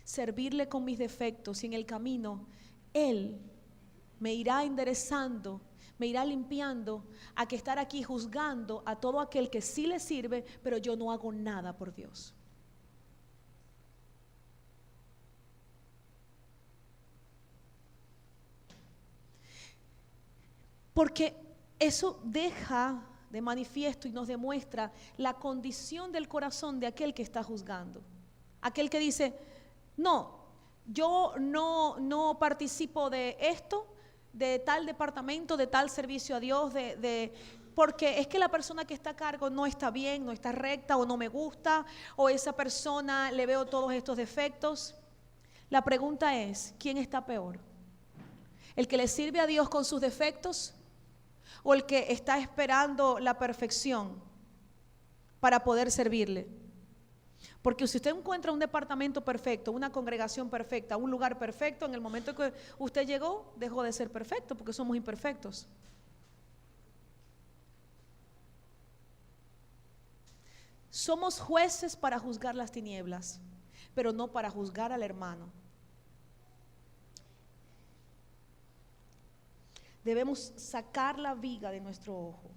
servirle con mis defectos y en el camino Él me irá enderezando, me irá limpiando, a que estar aquí juzgando a todo aquel que sí le sirve, pero yo no hago nada por Dios. Porque eso deja de manifiesto y nos demuestra la condición del corazón de aquel que está juzgando. Aquel que dice, no, yo no participo de esto, de tal departamento, de tal servicio a Dios, porque es que la persona que está a cargo no está bien, no está recta, o no me gusta, o esa persona le veo todos estos defectos. La pregunta es, ¿quién está peor? ¿El que le sirve a Dios con sus defectos o el que está esperando la perfección para poder servirle? Porque si usted encuentra un departamento perfecto, una congregación perfecta, un lugar perfecto, en el momento que usted llegó, dejó de ser perfecto porque somos imperfectos. Somos jueces para juzgar las tinieblas, pero no para juzgar al hermano. Debemos sacar la viga de nuestro ojo.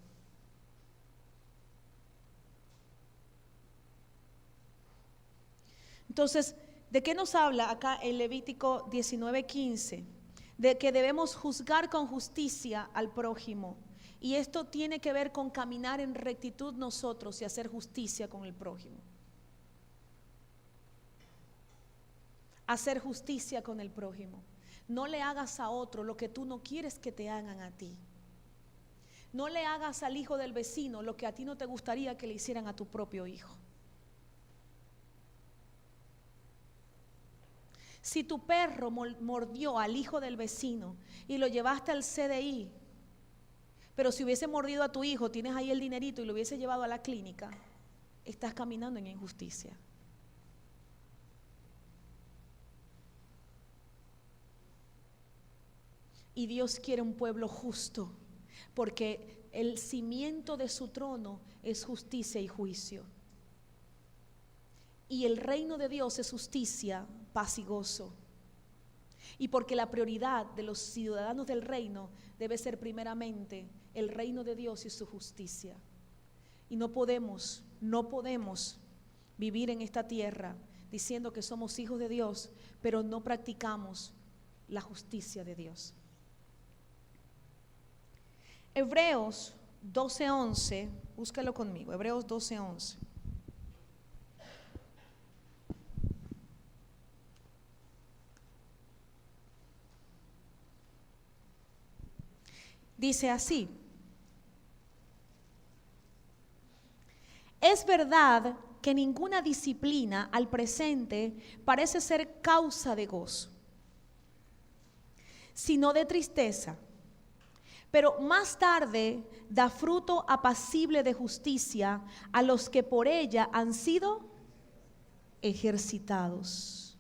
Entonces, ¿de qué nos habla acá en Levítico 19:15? De que debemos juzgar con justicia al prójimo. Y esto tiene que ver con caminar en rectitud nosotros y hacer justicia con el prójimo. Hacer justicia con el prójimo. No le hagas a otro lo que tú no quieres que te hagan a ti. No le hagas al hijo del vecino lo que a ti no te gustaría que le hicieran a tu propio hijo. Si tu perro mordió al hijo del vecino y lo llevaste al CDI, pero si hubiese mordido a tu hijo, tienes ahí el dinerito y lo hubiese llevado a la clínica, estás caminando en injusticia. Y Dios quiere un pueblo justo, porque el cimiento de su trono es justicia y juicio. Y el reino de Dios es justicia, paz y gozo. Y porque la prioridad de los ciudadanos del reino debe ser primeramente el reino de Dios y su justicia. Y no podemos vivir en esta tierra diciendo que somos hijos de Dios, pero no practicamos la justicia de Dios. Hebreos 12:11, búscalo conmigo, Hebreos 12:11. Dice así: es verdad que ninguna disciplina al presente parece ser causa de gozo, sino de tristeza, pero más tarde da fruto apacible de justicia a los que por ella han sido ejercitados.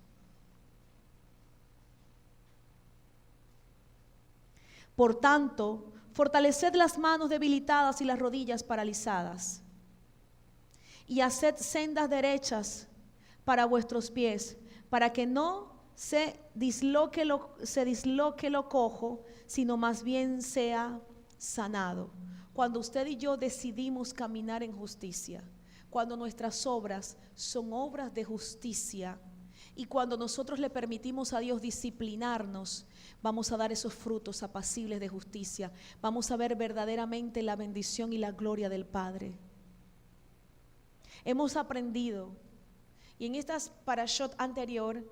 Por tanto, fortaleced las manos debilitadas y las rodillas paralizadas, y haced sendas derechas para vuestros pies, para que no se disloque lo cojo, sino más bien sea sanado. Cuando usted y yo decidimos caminar en justicia, cuando nuestras obras son obras de justicia, y cuando nosotros le permitimos a Dios disciplinarnos, vamos a dar esos frutos apacibles de justicia. Vamos a ver verdaderamente la bendición y la gloria del Padre. Hemos aprendido, y en estas parashot anterior,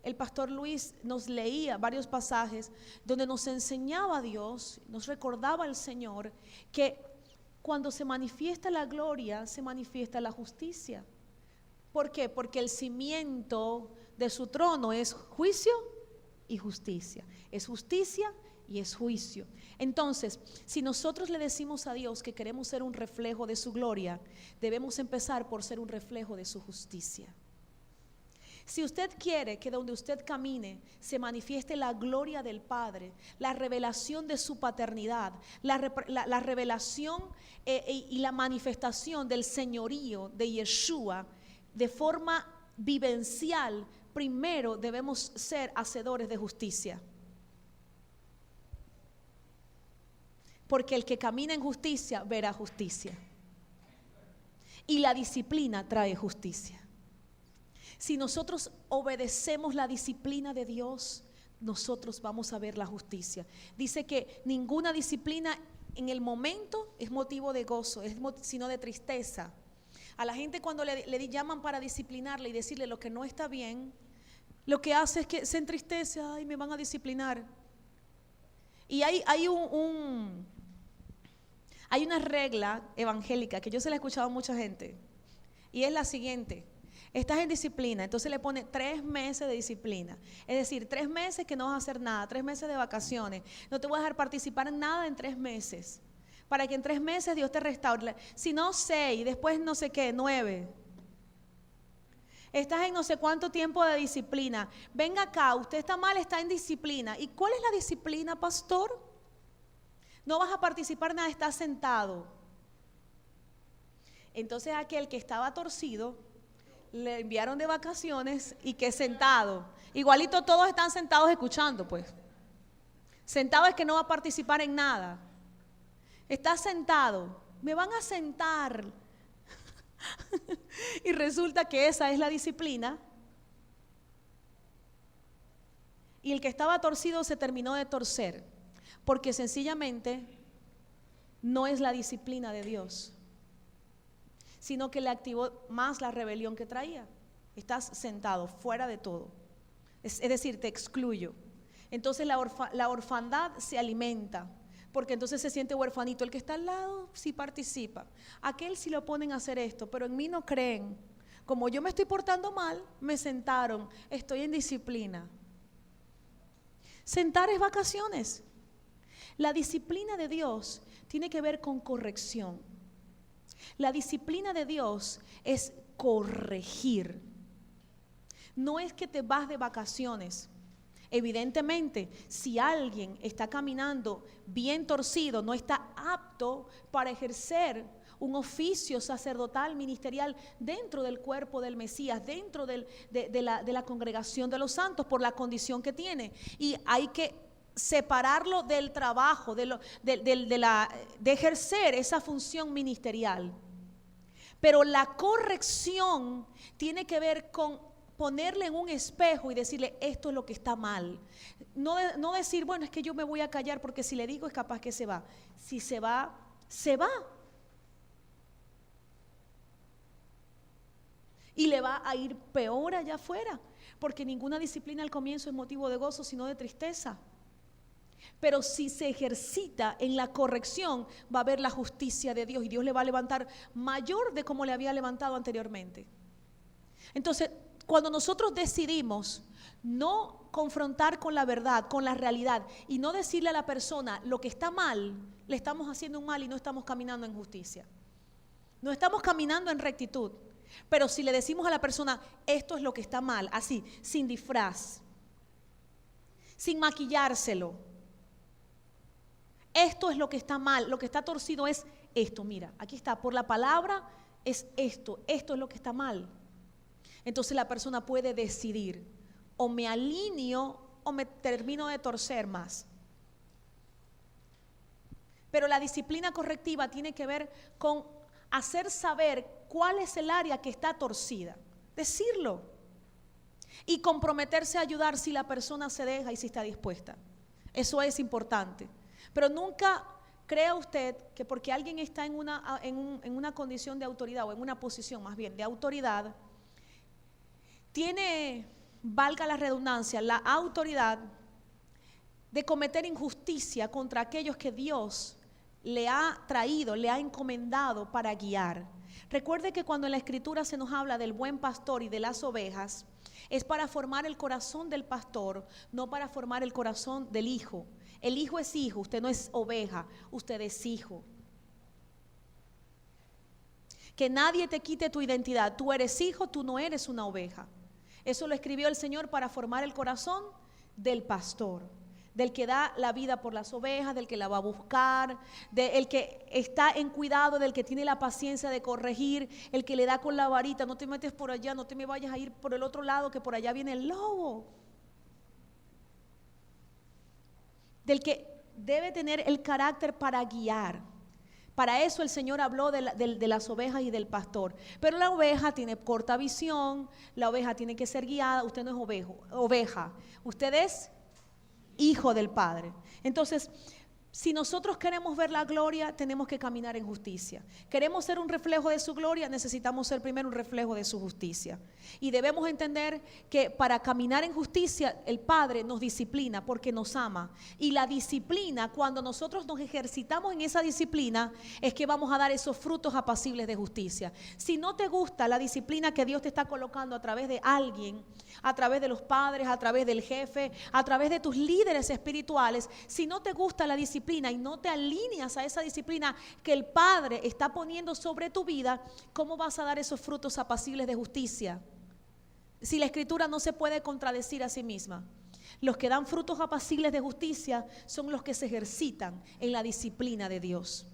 el pastor Luis nos leía varios pasajes donde nos enseñaba a Dios, nos recordaba al Señor que cuando se manifiesta la gloria, se manifiesta la justicia. ¿Por qué? Porque el cimiento de su trono es juicio y justicia. Es justicia y es juicio. Entonces, si nosotros le decimos a Dios que queremos ser un reflejo de su gloria, debemos empezar por ser un reflejo de su justicia. Si usted quiere que donde usted camine se manifieste la gloria del Padre, la revelación de su paternidad, la revelación y la manifestación del señorío de Yeshua de forma vivencial, primero debemos ser hacedores de justicia. Porque el que camina en justicia verá justicia. Y la disciplina trae justicia. Si nosotros obedecemos la disciplina de Dios, nosotros vamos a ver la justicia. Dice que ninguna disciplina en el momento es motivo de gozo, sino de tristeza. A la gente cuando le llaman para disciplinarle y decirle lo que no está bien, lo que hace es que se entristece. Ay, me van a disciplinar. Y hay una regla evangélica que yo se la he escuchado a mucha gente, y es la siguiente: Estás en disciplina, entonces le pone 3 meses de disciplina. Es decir, 3 meses que no vas a hacer nada, 3 meses de vacaciones. No te voy a dejar participar en nada en 3 meses. Para que en 3 meses Dios te restaure. Si no, 6, después no sé qué, 9. Estás en no sé cuánto tiempo de disciplina. Venga acá, usted está mal, está en disciplina. ¿Y cuál es la disciplina, pastor? No vas a participar en nada, estás sentado. Entonces aquel que estaba torcido, le enviaron de vacaciones y que sentado. Igualito todos están sentados escuchando, pues. Sentado es que no va a participar en nada. Está sentado, me van a sentar. Y resulta que esa es la disciplina. Y el que estaba torcido se terminó de torcer, porque sencillamente no es la disciplina de Dios, sino que le activó más la rebelión que traía. Estás sentado, fuera de todo. Es decir, te excluyo. Entonces la orfandad se alimenta, porque entonces se siente huerfanito. El que está al lado sí participa. Aquel sí lo ponen a hacer esto, pero en mí no creen. Como yo me estoy portando mal, me sentaron. Estoy en disciplina. Sentar es vacaciones. La disciplina de Dios tiene que ver con corrección. La disciplina de Dios es corregir. No es que te vas de vacaciones. Evidentemente, si alguien está caminando bien torcido, no está apto para ejercer un oficio sacerdotal, ministerial dentro del cuerpo del Mesías, dentro de la congregación de los santos, por la condición que tiene. Y hay que separarlo del trabajo, de ejercer esa función ministerial. Pero la corrección tiene que ver con ponerle en un espejo y decirle: esto es lo que está mal. No decir, bueno, es que yo me voy a callar porque si le digo es capaz que se va. Si se va, se va. Y le va a ir peor allá afuera, porque ninguna disciplina al comienzo es motivo de gozo, sino de tristeza. Pero si se ejercita en la corrección, va a haber la justicia de Dios y Dios le va a levantar mayor de como le había levantado anteriormente. Entonces, cuando nosotros decidimos no confrontar con la verdad, con la realidad, y no decirle a la persona lo que está mal, le estamos haciendo un mal y no estamos caminando en justicia. No estamos caminando en rectitud. Pero si le decimos a la persona: esto es lo que está mal, así, sin disfraz, sin maquillárselo, esto es lo que está mal, lo que está torcido es esto, mira, aquí está, por la palabra es esto es lo que está mal. Entonces la persona puede decidir: o me alineo o me termino de torcer más. Pero la disciplina correctiva tiene que ver con hacer saber cuál es el área que está torcida, decirlo y comprometerse a ayudar si la persona se deja y si está dispuesta. Eso es importante. Pero nunca crea usted que porque alguien está en una condición de autoridad, o en una posición más bien de autoridad, tiene, valga la redundancia, la autoridad de cometer injusticia contra aquellos que Dios le ha traído, le ha encomendado para guiar. Recuerde que cuando en la Escritura se nos habla del buen pastor y de las ovejas, es para formar el corazón del pastor, no para formar el corazón del hijo. El hijo es hijo, usted no es oveja, usted es hijo. Que nadie te quite tu identidad. Tú eres hijo, tú no eres una oveja. Eso lo escribió el Señor para formar el corazón del pastor, del que da la vida por las ovejas, del que la va a buscar, del que está en cuidado, del que tiene la paciencia de corregir, el que le da con la varita: no te metes por allá, no te me vayas a ir por el otro lado, que por allá viene el lobo. Del que debe tener el carácter para guiar. Para eso el Señor habló de las ovejas y del pastor. Pero la oveja tiene corta visión, la oveja tiene que ser guiada. Usted no es oveja, usted es hijo del Padre. Entonces, Si nosotros queremos ver la gloria, tenemos que caminar en justicia. Queremos ser un reflejo de su gloria, necesitamos ser primero un reflejo de su justicia. Y debemos entender que para caminar en justicia, el Padre nos disciplina porque nos ama. Y la disciplina, cuando nosotros nos ejercitamos en esa disciplina, es que vamos a dar esos frutos apacibles de justicia. Si no te gusta la disciplina que Dios te está colocando a través de alguien, a través de los padres, a través del jefe, a través de tus líderes espirituales, si no te gusta la disciplina y no te alineas a esa disciplina que el Padre está poniendo sobre tu vida, ¿cómo vas a dar esos frutos apacibles de justicia? Si la Escritura no se puede contradecir a sí misma. Los que dan frutos apacibles de justicia son los que se ejercitan en la disciplina de Dios.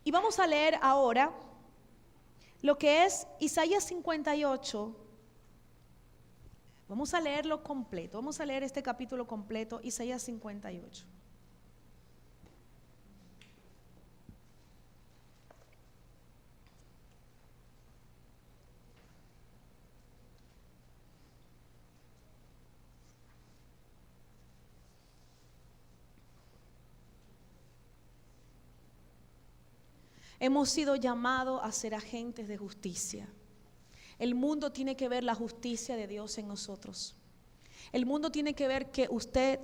Y vamos a leer ahora lo que es Isaías 58. Vamos a leerlo completo, vamos a leer este capítulo completo, Isaías 58. Hemos sido llamados a ser agentes de justicia. El mundo tiene que ver la justicia de Dios en nosotros. El mundo tiene que ver que usted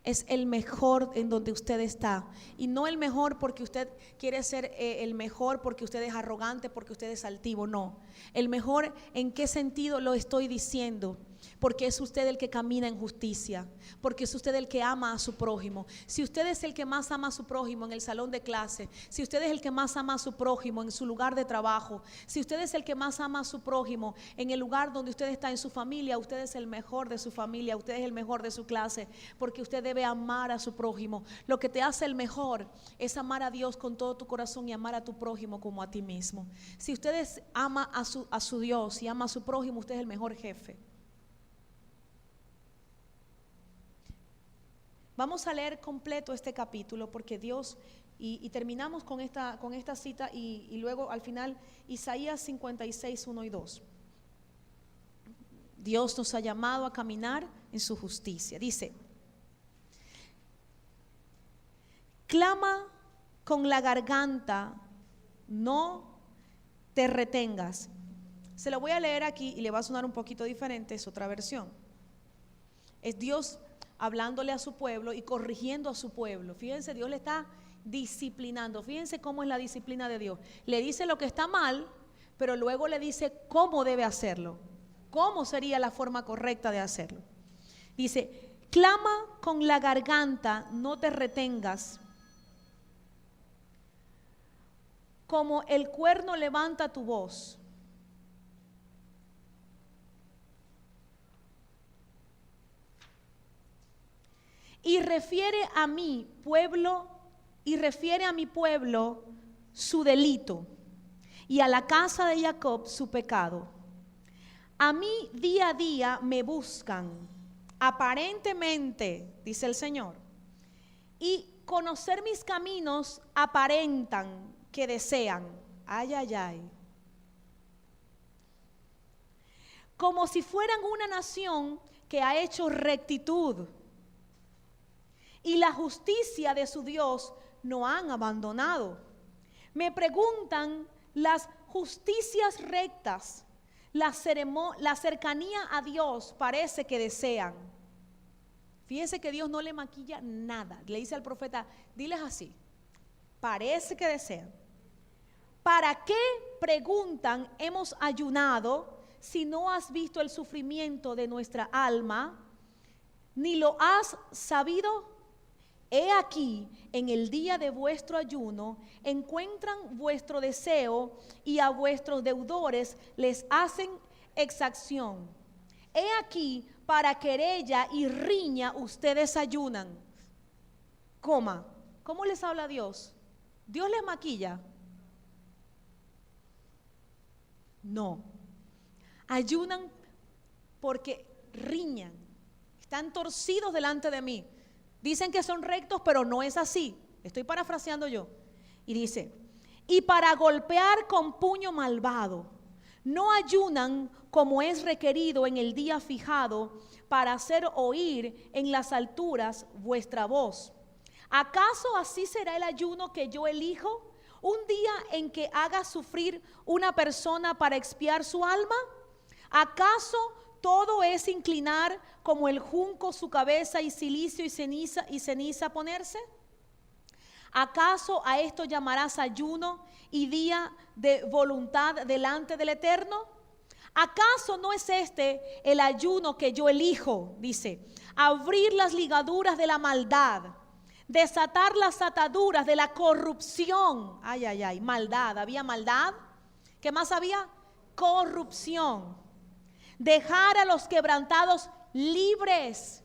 es el mejor en donde usted está. Y no el mejor porque usted quiere ser el mejor, porque usted es arrogante, porque usted es altivo. No. El mejor, ¿en qué sentido lo estoy diciendo? Porque es usted el que camina en justicia, porque es usted el que ama a su prójimo. Si usted es el que más ama a su prójimo en el salón de clase, si usted es el que más ama a su prójimo en su lugar de trabajo, si usted es el que más ama a su prójimo en el lugar donde usted está en su familia, usted es el mejor de su familia, usted es el mejor de su clase, porque usted debe amar a su prójimo. Lo que te hace el mejor es amar a Dios con todo tu corazón y amar a tu prójimo como a ti mismo. Si usted ama a su Dios y ama a su prójimo, usted es el mejor jefe. Vamos a leer completo este capítulo porque Dios, y terminamos con esta cita y luego al final Isaías 56, 1 y 2. Dios nos ha llamado a caminar en su justicia. Dice: clama con la garganta, no te retengas. Se lo voy a leer aquí y le va a sonar un poquito diferente, es otra versión. Es Dios hablándole a su pueblo y corrigiendo a su pueblo. Fíjense, Dios le está disciplinando. Fíjense cómo es la disciplina de Dios. Le dice lo que está mal, pero luego le dice cómo debe hacerlo. Cómo sería la forma correcta de hacerlo. Dice: clama con la garganta, no te retengas. Como el cuerno levanta tu voz. Y refiere a mi pueblo su delito, y a la casa de Jacob su pecado. A mí día a día me buscan, aparentemente, dice el Señor, y conocer mis caminos aparentan que desean. Ay, ay, ay. Como si fueran una nación que ha hecho rectitud, y la justicia de su Dios no han abandonado. Me preguntan las justicias rectas, la cercanía a Dios parece que desean. Fíjese que Dios no le maquilla nada. Le dice al profeta: diles así, parece que desean. ¿Para qué, preguntan, hemos ayunado si no has visto el sufrimiento de nuestra alma, ni lo has sabido? He aquí, en el día de vuestro ayuno, encuentran vuestro deseo y a vuestros deudores les hacen exacción. He aquí, para querella y riña ustedes ayunan. ¿Cómo les habla Dios? ¿Dios les maquilla? No. Ayunan porque riñan. Están torcidos delante de mí. Dicen que son rectos, pero no es así. Estoy parafraseando yo. Y dice: y para golpear con puño malvado, no ayunan como es requerido en el día fijado para hacer oír en las alturas vuestra voz. ¿Acaso así será el ayuno que yo elijo? ¿Un día en que haga sufrir una persona para expiar su alma? ¿Acaso todo es inclinar como el junco su cabeza y silicio y ceniza ponerse? ¿Acaso a esto llamarás ayuno y día de voluntad delante del Eterno? ¿Acaso no es este el ayuno que yo elijo? Dice, abrir las ligaduras de la maldad, desatar las ataduras de la corrupción. Ay, ay, ay, maldad, había maldad. ¿Qué más había? Corrupción. Dejar a los quebrantados libres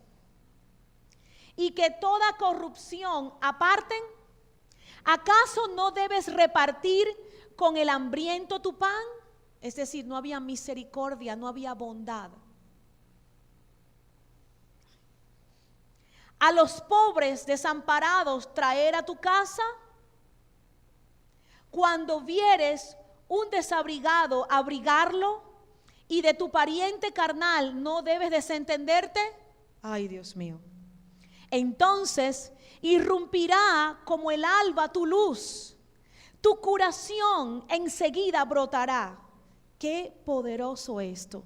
y que toda corrupción aparten. ¿Acaso no debes repartir con el hambriento tu pan? Es decir, no había misericordia, no había bondad. A los pobres desamparados traer a tu casa. Cuando vieres un desabrigado, abrigarlo. Y de tu pariente carnal no debes desentenderte. Ay, Dios mío. Entonces irrumpirá como el alba tu luz. Tu curación enseguida brotará. Qué poderoso esto.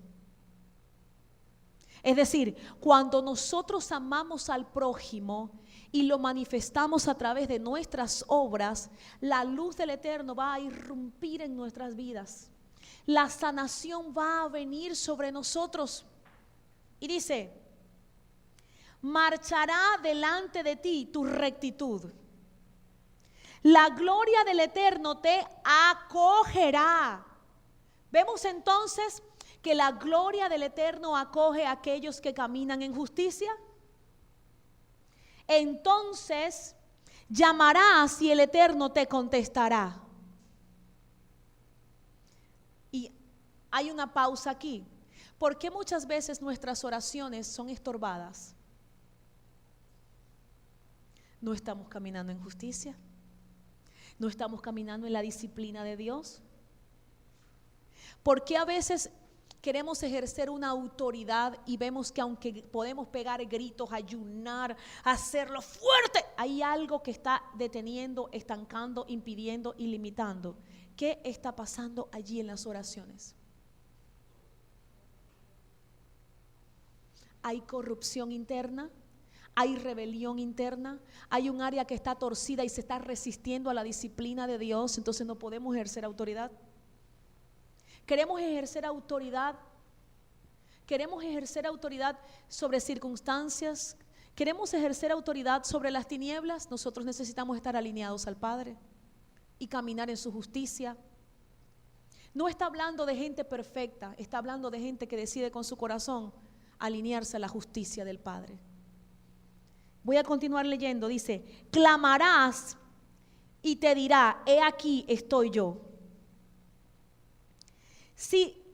Es decir, cuando nosotros amamos al prójimo y lo manifestamos a través de nuestras obras, la luz del Eterno va a irrumpir en nuestras vidas. La sanación va a venir sobre nosotros. Y dice, marchará delante de ti tu rectitud. La gloria del Eterno te acogerá. Vemos entonces que la gloria del Eterno acoge a aquellos que caminan en justicia. Entonces llamarás y el Eterno te contestará. Y hay una pausa aquí. ¿Por qué muchas veces nuestras oraciones son estorbadas? No estamos caminando en justicia. No estamos caminando en la disciplina de Dios. ¿Por qué a veces queremos ejercer una autoridad y vemos que aunque podemos pegar gritos, ayunar, hacerlo fuerte, hay algo que está deteniendo, estancando, impidiendo y limitando? ¿Qué está pasando allí en las oraciones? Hay corrupción interna, hay rebelión interna, hay un área que está torcida y se está resistiendo a la disciplina de Dios, entonces no podemos ejercer autoridad. Queremos ejercer autoridad. Queremos ejercer autoridad sobre circunstancias. Queremos ejercer autoridad sobre las tinieblas. Nosotros necesitamos estar alineados al Padre y caminar en su justicia. No está hablando de gente perfecta, está hablando de gente que decide con su corazón alinearse a la justicia del Padre. Voy a continuar leyendo. Dice, clamarás y te dirá, he aquí estoy yo. Si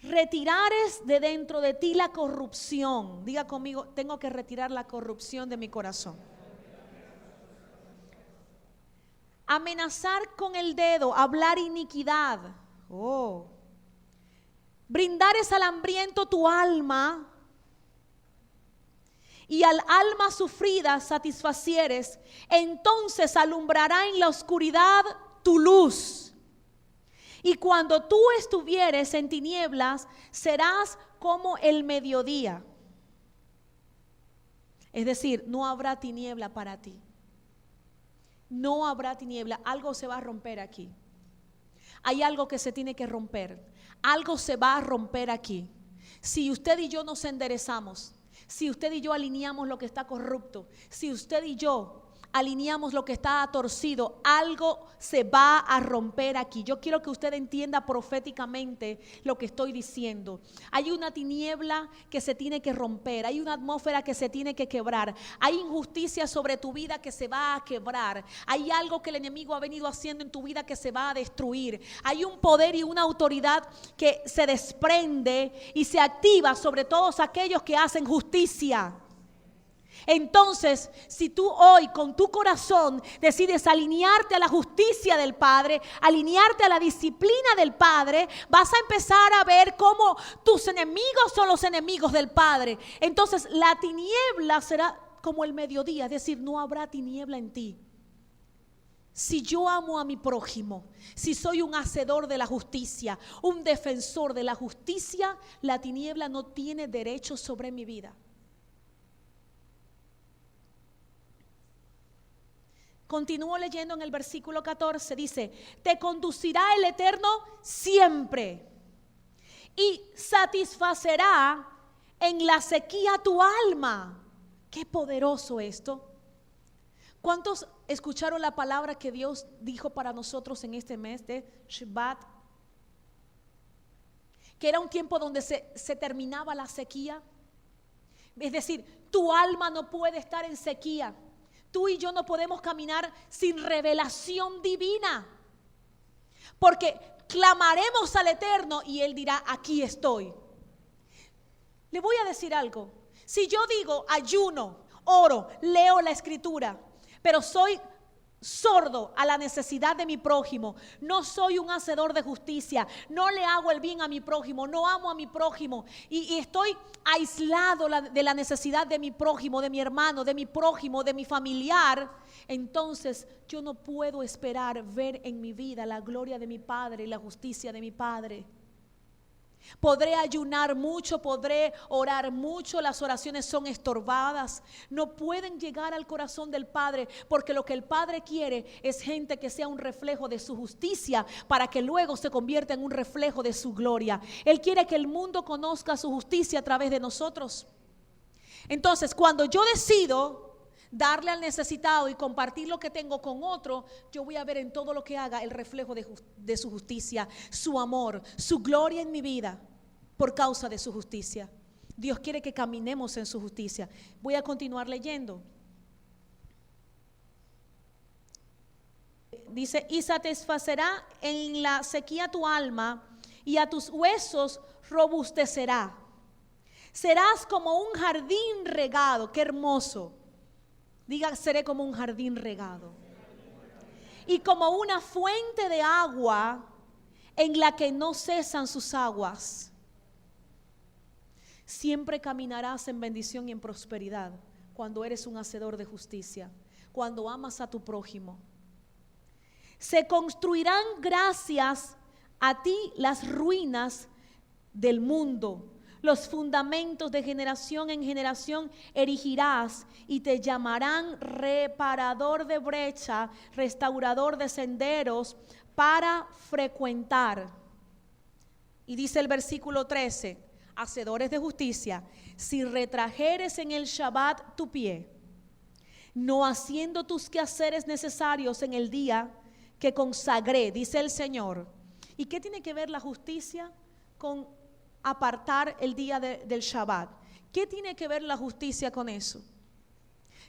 retirares de dentro de ti la corrupción, diga conmigo, tengo que retirar la corrupción de mi corazón. Amenazar con el dedo, hablar iniquidad. Brindares al hambriento tu alma y al alma sufrida satisfacieres, entonces alumbrará en la oscuridad tu luz. Y cuando tú estuvieres en tinieblas, serás como el mediodía. Es decir, no habrá tiniebla para ti. No habrá tiniebla. Algo se va a romper aquí. Hay algo que se tiene que romper. Algo se va a romper aquí. Si usted y yo nos enderezamos, si usted y yo alineamos lo que está corrupto, si usted y yo alineamos lo que está torcido, algo se va a romper aquí. Yo quiero que usted entienda proféticamente lo que estoy diciendo. Hay una tiniebla que se tiene que romper, hay una atmósfera que se tiene que quebrar, hay injusticia sobre tu vida que se va a quebrar, hay algo que el enemigo ha venido haciendo en tu vida que se va a destruir, hay un poder y una autoridad que se desprende y se activa sobre todos aquellos que hacen justicia. Entonces, si tú hoy con tu corazón decides alinearte a la justicia del Padre, alinearte a la disciplina del Padre, vas a empezar a ver cómo tus enemigos son los enemigos del Padre. Entonces, la tiniebla será como el mediodía, es decir, no habrá tiniebla en ti. Si yo amo a mi prójimo, si soy un hacedor de la justicia, un defensor de la justicia, la tiniebla no tiene derecho sobre mi vida. Continúo leyendo en el versículo 14, dice, te conducirá el Eterno siempre y satisfacerá en la sequía tu alma. Qué poderoso esto. ¿Cuántos escucharon la palabra que Dios dijo para nosotros en este mes de Shabbat? Que era un tiempo donde se terminaba la sequía. Es decir, tu alma no puede estar en sequía. Tú y yo no podemos caminar sin revelación divina, porque clamaremos al Eterno y Él dirá, aquí estoy. Le voy a decir algo. Si yo digo ayuno, oro, leo la escritura, pero soy sordo a la necesidad de mi prójimo, no soy un hacedor de justicia, no le hago el bien a mi prójimo, no amo a mi prójimo y estoy aislado de la necesidad de mi prójimo, de mi hermano, de mi prójimo, de mi familiar, entonces yo no puedo esperar ver en mi vida la gloria de mi Padre y la justicia de mi Padre. Podré ayunar mucho, podré orar mucho, las oraciones son estorbadas, no pueden llegar al corazón del Padre, porque lo que el Padre quiere es gente que sea un reflejo de su justicia, para que luego se convierta en un reflejo de su gloria. Él quiere que el mundo conozca su justicia a través de nosotros. Entonces, cuando yo decido darle al necesitado y compartir lo que tengo con otro, yo voy a ver en todo lo que haga el reflejo de su justicia, su amor, su gloria en mi vida por causa de su justicia. Dios quiere que caminemos en su justicia. Voy a continuar leyendo. Dice, y satisfacerá en la sequía tu alma y a tus huesos robustecerá. Serás como un jardín regado. Qué hermoso. Diga, seré como un jardín regado. Y como una fuente de agua en la que no cesan sus aguas. Siempre caminarás en bendición y en prosperidad cuando eres un hacedor de justicia, cuando amas a tu prójimo. Se construirán gracias a ti las ruinas del mundo. Los fundamentos de generación en generación erigirás y te llamarán reparador de brecha, restaurador de senderos para frecuentar. Y dice el versículo 13, hacedores de justicia, si retrajeres en el Shabbat tu pie, no haciendo tus quehaceres necesarios en el día que consagré, dice el Señor. ¿Y qué tiene que ver la justicia con apartar el día del Shabbat? ¿Qué tiene que ver la justicia con eso?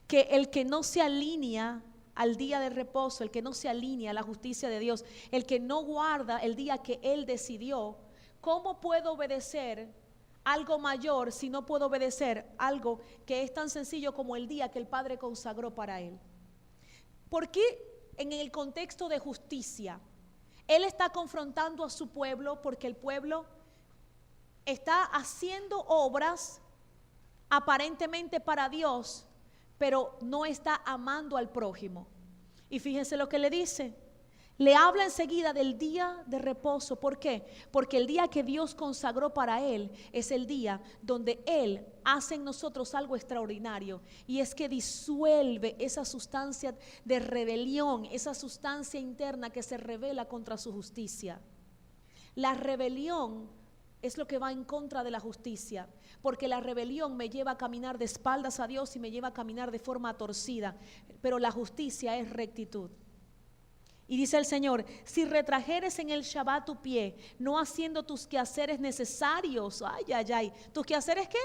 Que el que no se alinea al día de reposo, el que no se alinea a la justicia de Dios, el que no guarda el día que Él decidió, ¿cómo puedo obedecer algo mayor si no puedo obedecer algo que es tan sencillo como el día que el Padre consagró para Él? ¿Por qué en el contexto de justicia Él está confrontando a su pueblo? Porque el pueblo está haciendo obras aparentemente para Dios, pero no está amando al prójimo. Y fíjense lo que le dice. Le habla enseguida del día de reposo. ¿Por qué? Porque el día que Dios consagró para Él es el día donde Él hace en nosotros algo extraordinario. Y es que disuelve esa sustancia de rebelión, esa sustancia interna que se rebela contra su justicia. La rebelión es lo que va en contra de la justicia, porque la rebelión me lleva a caminar de espaldas a Dios y me lleva a caminar de forma torcida, pero la justicia es rectitud. Y dice el Señor, si retrajeres en el Shabbat tu pie, no haciendo tus quehaceres necesarios, ¿tus quehaceres qué?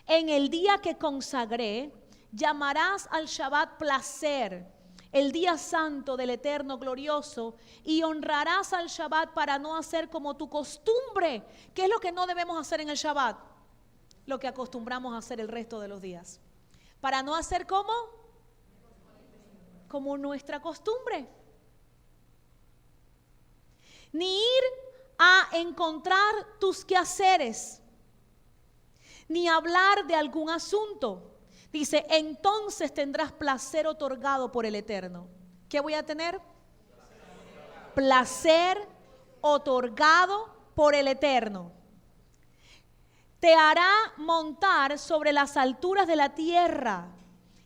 En el día que consagré, llamarás al Shabbat placer, el día santo del Eterno glorioso, y honrarás al Shabbat para no hacer como tu costumbre. ¿Qué es lo que no debemos hacer en el Shabbat? lo que acostumbramos a hacer el resto de los días. Para no hacer como nuestra costumbre. Ni ir a encontrar tus quehaceres, ni hablar de algún asunto. Dice, entonces tendrás placer otorgado por el Eterno. ¿Qué voy a tener? Placer otorgado por el Eterno. Te hará montar sobre las alturas de la tierra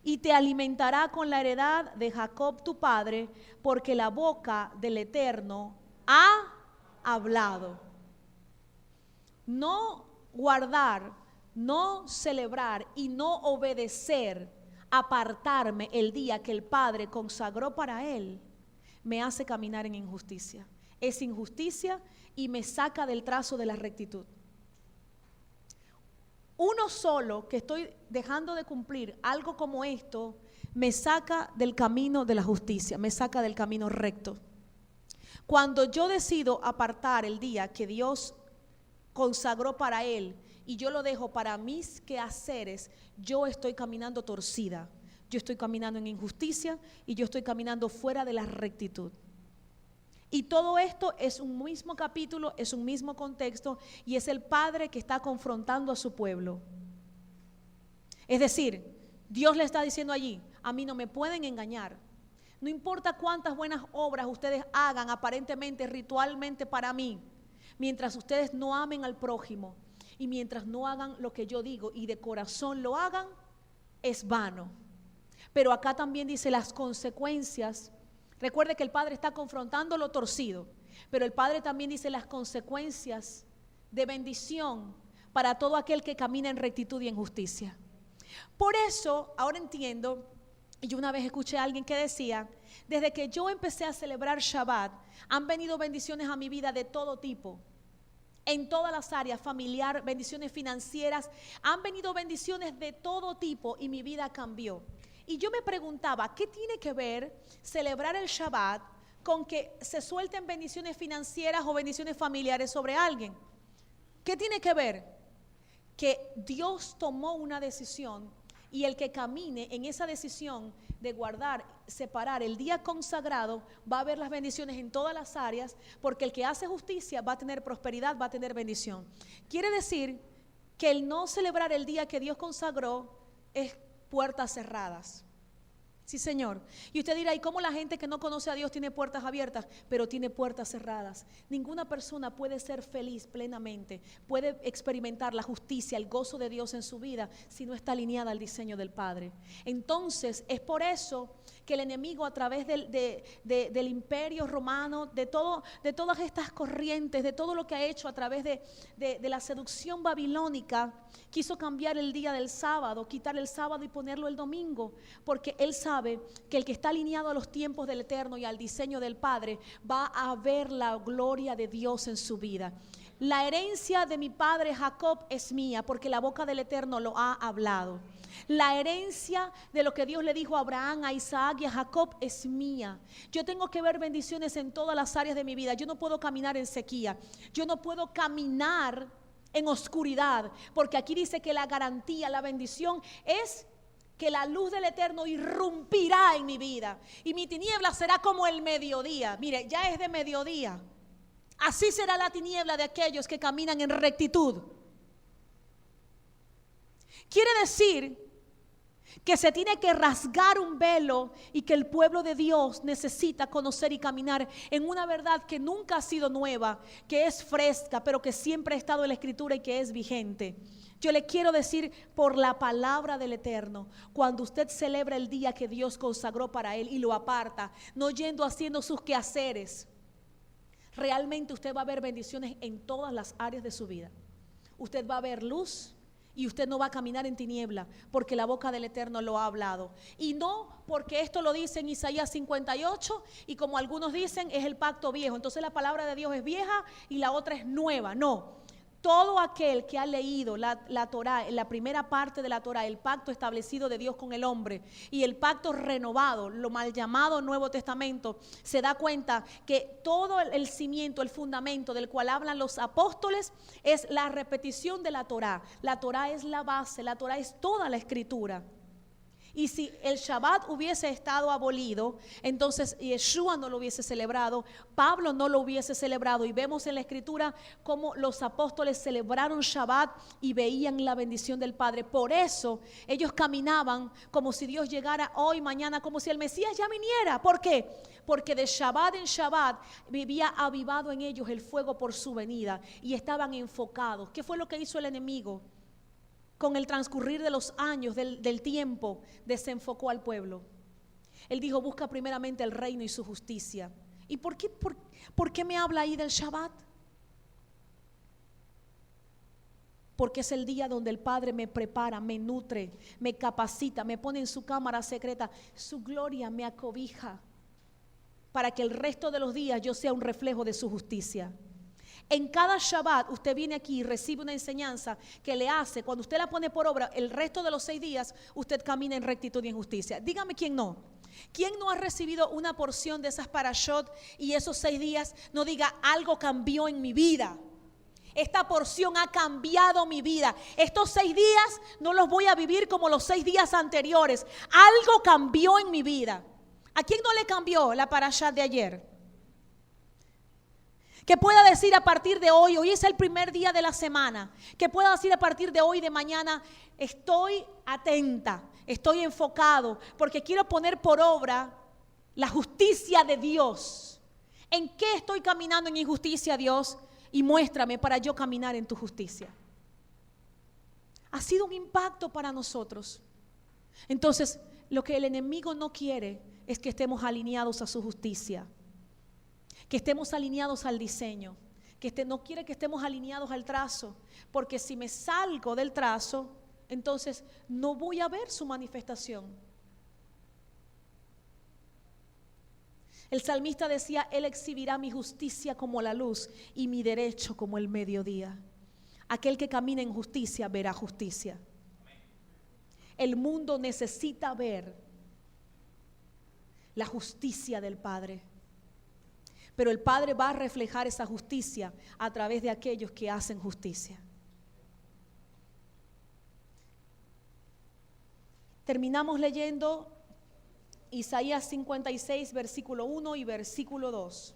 y te alimentará con la heredad de Jacob tu padre, porque la boca del Eterno ha hablado. No guardar, no celebrar y no obedecer, apartarme el día que el Padre consagró para Él, me hace caminar en injusticia. Es injusticia y me saca del trazo de la rectitud. Uno solo que estoy dejando de cumplir algo como esto, me saca del camino de la justicia, me saca del camino recto. Cuando yo decido apartar el día que Dios consagró para Él y yo lo dejo para mis quehaceres, yo estoy caminando torcida, yo estoy caminando en injusticia y yo estoy caminando fuera de la rectitud. Y todo esto es un mismo capítulo, es un mismo contexto y es el Padre que está confrontando a su pueblo. Es decir, Dios le está diciendo allí, a mí no me pueden engañar. No importa cuántas buenas obras ustedes hagan aparentemente, ritualmente para mí, mientras ustedes no amen al prójimo y mientras no hagan lo que yo digo y de corazón lo hagan, es vano. Pero acá también dice las consecuencias. Recuerde que el Padre está confrontando lo torcido, pero el Padre también dice las consecuencias de bendición para todo aquel que camina en rectitud y en justicia. Por eso, ahora entiendo, y yo una vez escuché a alguien que decía, desde que yo empecé a celebrar Shabbat, han venido bendiciones a mi vida de todo tipo, en todas las áreas, familiar, bendiciones financieras, han venido bendiciones de todo tipo y mi vida cambió. Y yo me preguntaba, ¿qué tiene que ver celebrar el Shabbat con que se suelten bendiciones financieras o bendiciones familiares sobre alguien? ¿Qué tiene que ver? Que Dios tomó una decisión y el que camine en esa decisión de guardar, separar el día consagrado, va a ver las bendiciones en todas las áreas, porque el que hace justicia va a tener prosperidad, va a tener bendición. Quiere decir que el no celebrar el día que Dios consagró es puertas cerradas. Sí, Señor. Y usted dirá, ¿y cómo la gente que no conoce a Dios tiene puertas abiertas? Pero tiene puertas cerradas. Ninguna persona puede ser feliz plenamente, puede experimentar la justicia, el gozo de Dios en su vida si no está alineada al diseño del Padre. Entonces, es por eso que el enemigo a través del imperio romano, de todas estas corrientes, de todo lo que ha hecho a través de la seducción babilónica, quiso cambiar el día del sábado, quitar el sábado y ponerlo el domingo, porque él sabe que el que está alineado a los tiempos del Eterno y al diseño del Padre va a ver la gloria de Dios en su vida. La herencia de mi padre Jacob es mía, porque la boca del Eterno lo ha hablado. La herencia de lo que Dios le dijo a Abraham, a Isaac y a Jacob es mía. Yo tengo que ver bendiciones en todas las áreas de mi vida. Yo no puedo caminar en sequía. Yo no puedo caminar en oscuridad, porque aquí dice que la garantía, la bendición es que la luz del Eterno irrumpirá en mi vida y mi tiniebla será como el mediodía. Mire, ya es de mediodía. Así será la tiniebla de aquellos que caminan en rectitud. Quiere decir que se tiene que rasgar un velo y que el pueblo de Dios necesita conocer y caminar en una verdad que nunca ha sido nueva, que es fresca, pero que siempre ha estado en la Escritura y que es vigente. Yo le quiero decir por la palabra del Eterno, cuando usted celebra el día que Dios consagró para él y lo aparta, no yendo haciendo sus quehaceres, realmente usted va a ver bendiciones en todas las áreas de su vida. Usted va a ver luz y usted no va a caminar en tiniebla, porque la boca del Eterno lo ha hablado. Y no porque esto lo dice en Isaías 58 y como algunos dicen es el pacto viejo, entonces la palabra de Dios es vieja y la otra es nueva. No. Todo aquel que ha leído la Torá, la primera parte de la Torá, el pacto establecido de Dios con el hombre y el pacto renovado, lo mal llamado Nuevo Testamento, se da cuenta que todo el cimiento, el fundamento del cual hablan los apóstoles es la repetición de la Torá. La Torá es la base, la Torá es toda la escritura. Y si el Shabbat hubiese estado abolido, entonces Yeshua no lo hubiese celebrado, Pablo no lo hubiese celebrado. Y vemos en la escritura cómo los apóstoles celebraron Shabbat y veían la bendición del Padre. Por eso ellos caminaban como si Dios llegara hoy, mañana, como si el Mesías ya viniera. ¿Por qué? Porque de Shabbat en Shabbat vivía avivado en ellos el fuego por su venida y estaban enfocados. ¿Qué fue lo que hizo el enemigo? Con el transcurrir de los años, del tiempo, desenfocó al pueblo. Él dijo, busca primeramente el reino y su justicia. ¿Y por qué me habla ahí del Shabbat? Porque es el día donde el Padre me prepara, me nutre, me capacita, me pone en su cámara secreta. Su gloria me acobija para que el resto de los días yo sea un reflejo de su justicia. En cada Shabbat usted viene aquí y recibe una enseñanza que le hace, cuando usted la pone por obra, el resto de los 6 días usted camina en rectitud y en justicia. Dígame quién no. ¿Quién no ha recibido una porción de esas parashot y esos 6 días no diga, algo cambió en mi vida? Esta porción ha cambiado mi vida. Estos 6 días no los voy a vivir como los 6 días anteriores. Algo cambió en mi vida. ¿A quién no le cambió la parashá de ayer? Que pueda decir a partir de hoy es el primer día de la semana, que pueda decir a partir de hoy, de mañana, estoy atenta, estoy enfocado, porque quiero poner por obra la justicia de Dios. ¿En qué estoy caminando en injusticia, Dios? Y muéstrame para yo caminar en tu justicia. Ha sido un impacto para nosotros. Entonces, lo que el enemigo no quiere es que estemos alineados a su justicia, que estemos alineados al diseño, que no quiere que estemos alineados al trazo, porque si me salgo del trazo, entonces no voy a ver su manifestación. El salmista decía, Él exhibirá mi justicia como la luz y mi derecho como el mediodía. Aquel que camina en justicia verá justicia. El mundo necesita ver la justicia del Padre. Pero el Padre va a reflejar esa justicia a través de aquellos que hacen justicia. Terminamos leyendo Isaías 56, versículo 1 y versículo 2.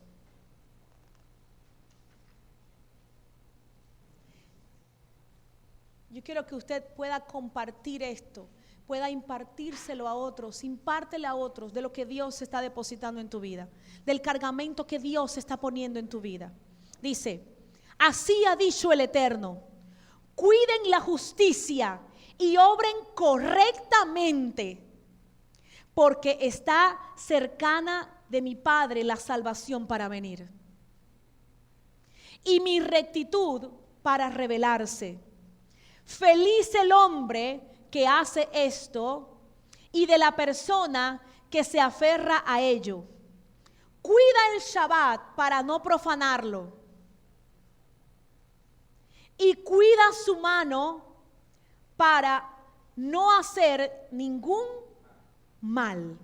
Yo quiero que usted pueda compartir esto, pueda impartírselo a otros, impártele a otros de lo que Dios está depositando en tu vida, del cargamento que Dios está poniendo en tu vida. Dice, así ha dicho el Eterno, cuiden la justicia y obren correctamente, porque está cercana de mi Padre la salvación para venir, y mi rectitud para revelarse. Feliz el hombre que hace esto y de la persona que se aferra a ello. Cuida el Shabbat para no profanarlo y cuida su mano para no hacer ningún mal.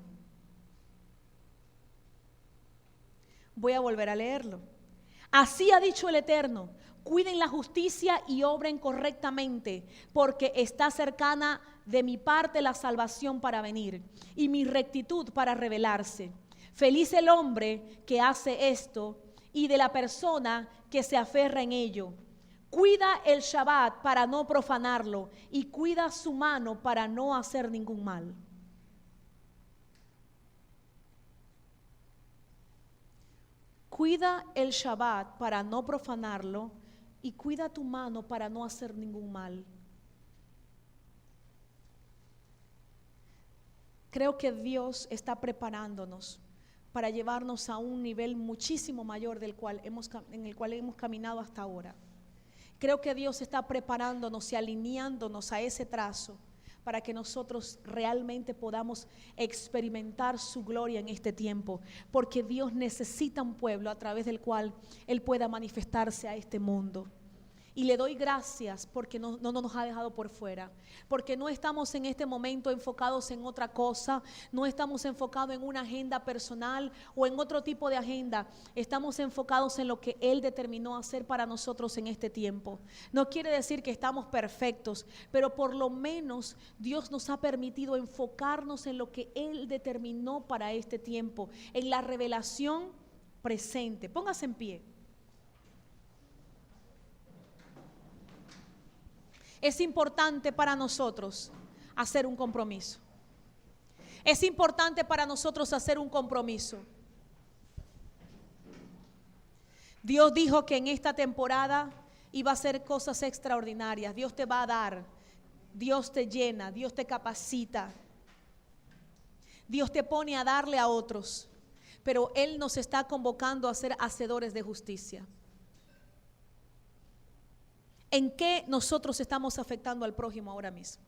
Voy a volver a leerlo. Así ha dicho el Eterno. Cuiden la justicia y obren correctamente, porque está cercana de mi parte la salvación para venir y mi rectitud para revelarse. Feliz el hombre que hace esto y de la persona que se aferra en ello. Cuida el Shabbat para no profanarlo y cuida su mano para no hacer ningún mal. Cuida el Shabbat para no profanarlo y cuida tu mano para no hacer ningún mal. Creo que Dios está preparándonos para llevarnos a un nivel muchísimo mayor en el cual hemos caminado hasta ahora. Creo que Dios está preparándonos y alineándonos a ese trazo para que nosotros realmente podamos experimentar su gloria en este tiempo, porque Dios necesita un pueblo a través del cual Él pueda manifestarse a este mundo. Y le doy gracias porque no nos ha dejado por fuera, porque no estamos en este momento enfocados en otra cosa, no estamos enfocados en una agenda personal o en otro tipo de agenda, estamos enfocados en lo que Él determinó hacer para nosotros en este tiempo. No quiere decir que estamos perfectos, pero por lo menos Dios nos ha permitido enfocarnos en lo que Él determinó para este tiempo, en la revelación presente. Póngase en pie. Es importante para nosotros hacer un compromiso. Es importante para nosotros hacer un compromiso. Dios dijo que en esta temporada iba a hacer cosas extraordinarias. Dios te va a dar, Dios te llena, Dios te capacita. Dios te pone a darle a otros, pero Él nos está convocando a ser hacedores de justicia. ¿En qué nosotros estamos afectando al prójimo ahora mismo?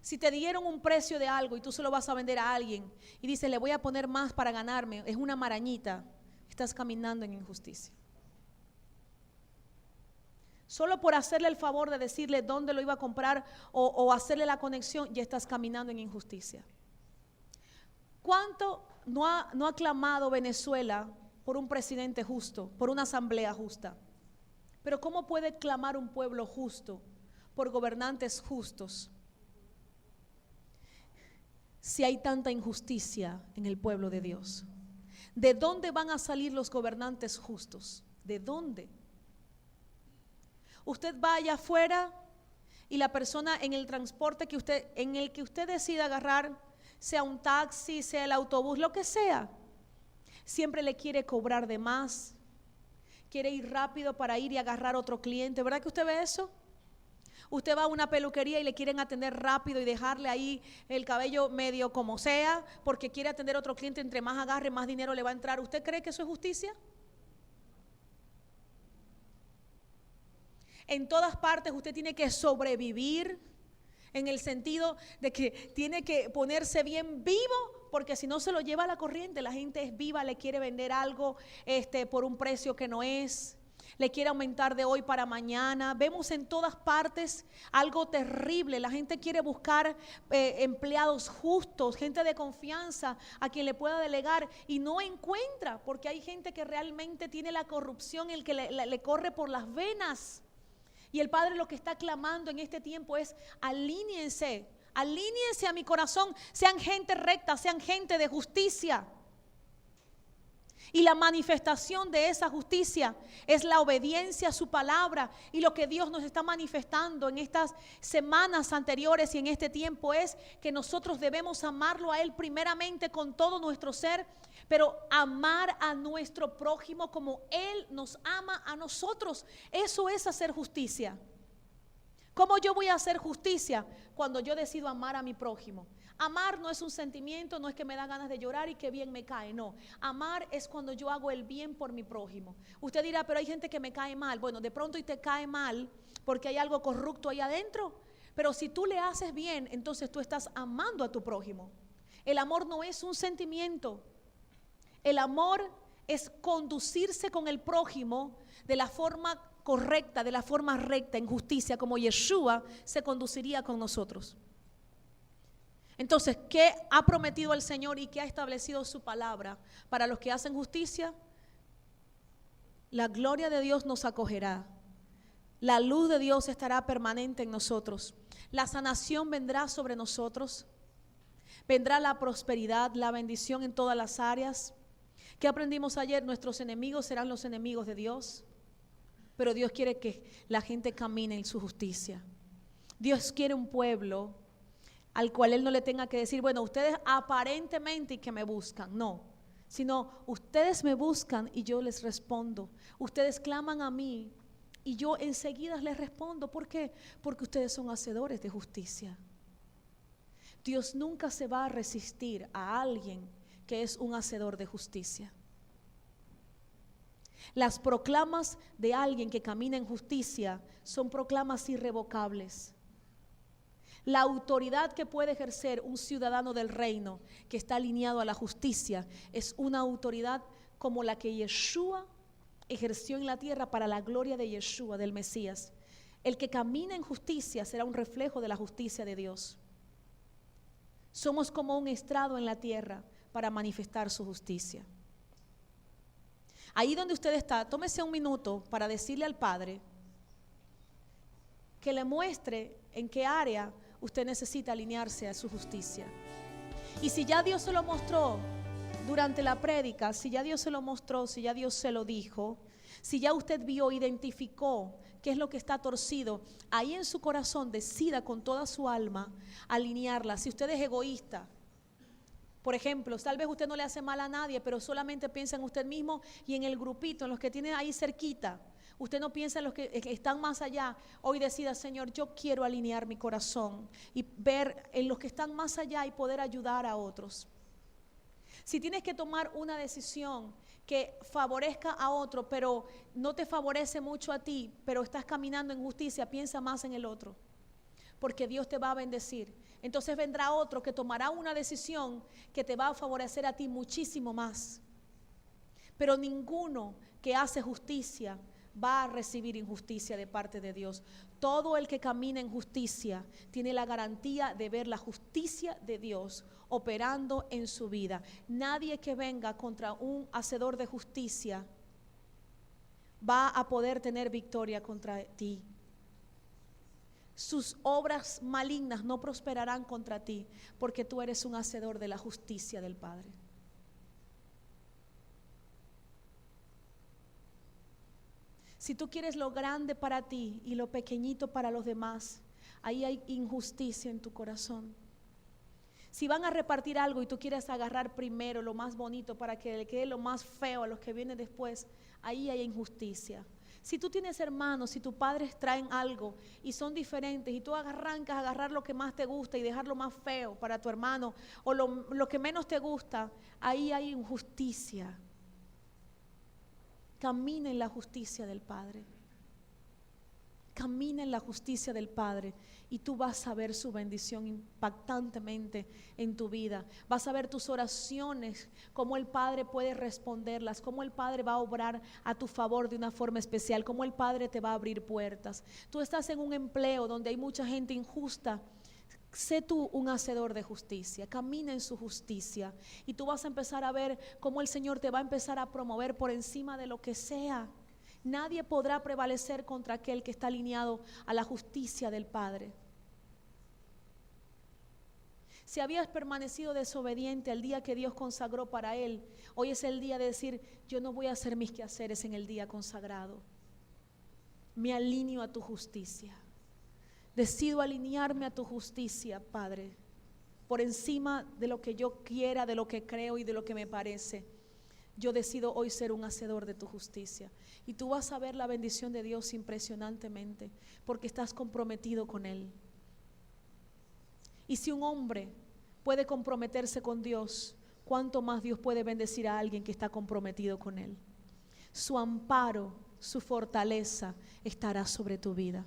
Si te dieron un precio de algo y tú se lo vas a vender a alguien y dices, le voy a poner más para ganarme, es una marañita, estás caminando en injusticia. Solo por hacerle el favor de decirle dónde lo iba a comprar o hacerle la conexión, ya estás caminando en injusticia. ¿Cuánto no ha clamado Venezuela por un presidente justo, por una asamblea justa? Pero ¿cómo puede clamar un pueblo justo por gobernantes justos si hay tanta injusticia en el pueblo de Dios? ¿De dónde van a salir los gobernantes justos? ¿De dónde? Usted va allá afuera y la persona en el transporte en el que usted decida agarrar, sea un taxi, sea el autobús, lo que sea, siempre le quiere cobrar de más, quiere ir rápido para ir y agarrar otro cliente. ¿Verdad que usted ve eso? Usted va a una peluquería y le quieren atender rápido y dejarle ahí el cabello medio como sea, porque quiere atender a otro cliente. Entre más agarre, más dinero le va a entrar. ¿Usted cree que eso es justicia? En todas partes usted tiene que sobrevivir, en el sentido de que tiene que ponerse bien vivo, porque si no se lo lleva a la corriente. La gente es viva, le quiere vender algo por un precio que no es, le quiere aumentar de hoy para mañana. Vemos en todas partes algo terrible. La gente quiere buscar empleados justos, gente de confianza a quien le pueda delegar, y no encuentra, porque hay gente que realmente tiene la corrupción, el que le corre por las venas. Y el Padre lo que está clamando en este tiempo es: alíñense a mi corazón, sean gente recta, sean gente de justicia. Y la manifestación de esa justicia es la obediencia a su palabra. Y lo que Dios nos está manifestando en estas semanas anteriores y en este tiempo es que nosotros debemos amarlo a Él primeramente con todo nuestro ser, pero amar a nuestro prójimo como Él nos ama a nosotros. Eso es hacer justicia. ¿Cómo yo voy a hacer justicia? Cuando yo decido amar a mi prójimo. Amar no es un sentimiento, no es que me da ganas de llorar y que bien me cae, no. Amar es cuando yo hago el bien por mi prójimo. Usted dirá, pero hay gente que me cae mal. Bueno, de pronto y te cae mal porque hay algo corrupto ahí adentro. Pero si tú le haces bien, entonces tú estás amando a tu prójimo. El amor no es un sentimiento. El amor es conducirse con el prójimo de la forma correcta, de la forma recta, en justicia, como Yeshua se conduciría con nosotros. Entonces, ¿qué ha prometido el Señor y qué ha establecido su palabra para los que hacen justicia? La gloria de Dios nos acogerá. La luz de Dios estará permanente en nosotros. La sanación vendrá sobre nosotros. Vendrá la prosperidad, la bendición en todas las áreas. ¿Qué aprendimos ayer? Nuestros enemigos serán los enemigos de Dios. Pero Dios quiere que la gente camine en su justicia. Dios quiere un pueblo al cual Él no le tenga que decir, bueno, ustedes aparentemente y que me buscan. No, sino ustedes me buscan y yo les respondo. Ustedes claman a mí y yo enseguida les respondo. ¿Por qué? Porque ustedes son hacedores de justicia. Dios nunca se va a resistir a alguien que es un hacedor de justicia. Las proclamas de alguien que camina en justicia son proclamas irrevocables. La autoridad que puede ejercer un ciudadano del reino que está alineado a la justicia es una autoridad como la que Yeshua ejerció en la tierra para la gloria de Yeshua, del Mesías. El que camina en justicia será un reflejo de la justicia de Dios. Somos como un estrado en la tierra para manifestar su justicia. Ahí donde usted está, tómese un minuto para decirle al Padre que le muestre en qué área usted necesita alinearse a su justicia. Y si ya Dios se lo mostró durante la prédica, si ya Dios se lo mostró, si ya Dios se lo dijo, si ya usted vio, identificó qué es lo que está torcido, ahí en su corazón decida con toda su alma alinearla. Si usted es egoísta, por ejemplo, tal vez usted no le hace mal a nadie, pero solamente piensa en usted mismo y en el grupito, en los que tiene ahí cerquita. Usted no piensa en los que están más allá. Hoy decida, Señor, yo quiero alinear mi corazón y ver en los que están más allá y poder ayudar a otros. Si tienes que tomar una decisión que favorezca a otro, pero no te favorece mucho a ti, pero estás caminando en justicia, piensa más en el otro, porque Dios te va a bendecir. Entonces vendrá otro que tomará una decisión que te va a favorecer a ti muchísimo más. Pero ninguno que hace justicia va a recibir injusticia de parte de Dios. Todo el que camina en justicia tiene la garantía de ver la justicia de Dios operando en su vida. Nadie que venga contra un hacedor de justicia va a poder tener victoria contra ti. Sus obras malignas no prosperarán contra ti, porque tú eres un hacedor de la justicia del Padre. Si tú quieres lo grande para ti y lo pequeñito para los demás, ahí hay injusticia en tu corazón. Si van a repartir algo y tú quieres agarrar primero lo más bonito para que le quede lo más feo a los que vienen después, ahí hay injusticia. Si tú tienes hermanos, si tus padres traen algo y son diferentes y tú arrancas a agarrar lo que más te gusta y dejar lo más feo para tu hermano o lo que menos te gusta, ahí hay injusticia. Camina en la justicia del Padre. Camina en la justicia del Padre y tú vas a ver su bendición impactantemente en tu vida. Vas a ver tus oraciones, cómo el Padre puede responderlas, cómo el Padre va a obrar a tu favor de una forma especial, cómo el Padre te va a abrir puertas. Tú estás en un empleo donde hay mucha gente injusta. Sé tú un hacedor de justicia, camina en su justicia y tú vas a empezar a ver cómo el Señor te va a empezar a promover por encima de lo que sea. Nadie podrá prevalecer contra aquel que está alineado a la justicia del Padre. Si habías permanecido desobediente al día que Dios consagró para él, hoy es el día de decir, yo no voy a hacer mis quehaceres en el día consagrado. Me alineo a tu justicia. Decido alinearme a tu justicia, Padre, por encima de lo que yo quiera, de lo que creo y de lo que me parece. Yo decido hoy ser un hacedor de tu justicia. Y tú vas a ver la bendición de Dios impresionantemente, porque estás comprometido con Él. Y si un hombre puede comprometerse con Dios, ¿cuánto más Dios puede bendecir a alguien que está comprometido con Él? Su amparo, su fortaleza estará sobre tu vida.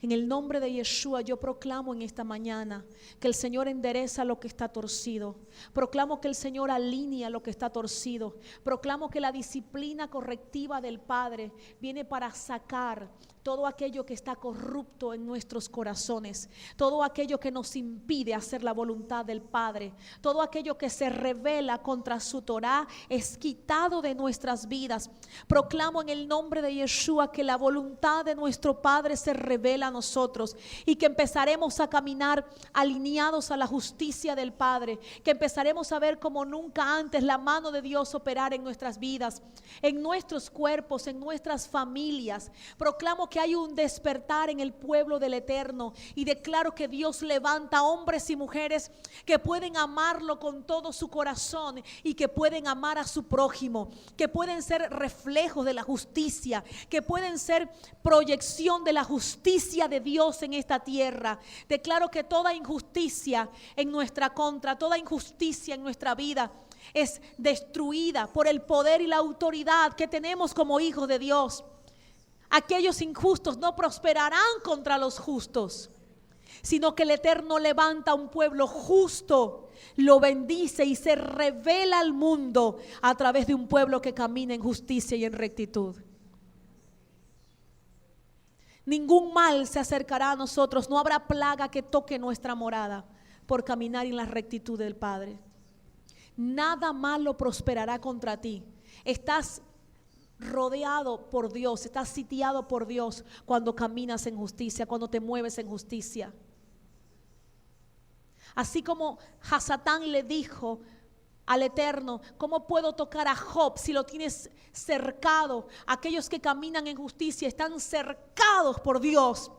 En el nombre de Yeshua yo proclamo en esta mañana que el Señor endereza lo que está torcido. Proclamo que el Señor alinea lo que está torcido. Proclamo que la disciplina correctiva del Padre viene para sacar todo aquello que está corrupto en nuestros corazones, todo aquello que nos impide hacer la voluntad del Padre, todo aquello que se revela contra su Torá es quitado de nuestras vidas. Proclamo en el nombre de Yeshua que la voluntad de nuestro Padre se revela a nosotros y que empezaremos a caminar alineados a la justicia del Padre, que empezaremos a ver como nunca antes la mano de Dios operar en nuestras vidas, en nuestros cuerpos, en nuestras familias. Proclamo que hay un despertar en el pueblo del Eterno y declaro que Dios levanta hombres y mujeres que pueden amarlo con todo su corazón y que pueden amar a su prójimo, que pueden ser reflejos de la justicia, que pueden ser proyección de la justicia de Dios en esta tierra. Declaro que toda injusticia en nuestra contra, toda injusticia en nuestra vida es destruida por el poder y la autoridad que tenemos como hijos de Dios. Aquellos injustos no prosperarán contra los justos, sino que el Eterno levanta un pueblo justo, lo bendice y se revela al mundo a través de un pueblo que camina en justicia y en rectitud. Ningún mal se acercará a nosotros, no habrá plaga que toque nuestra morada por caminar en la rectitud del Padre. Nada malo prosperará contra ti. Estás rodeado por Dios, estás sitiado por Dios cuando caminas en justicia, cuando te mueves en justicia. Así como Hasatán le dijo al Eterno, ¿cómo puedo tocar a Job si lo tienes cercado? Aquellos que caminan en justicia están cercados por Dios.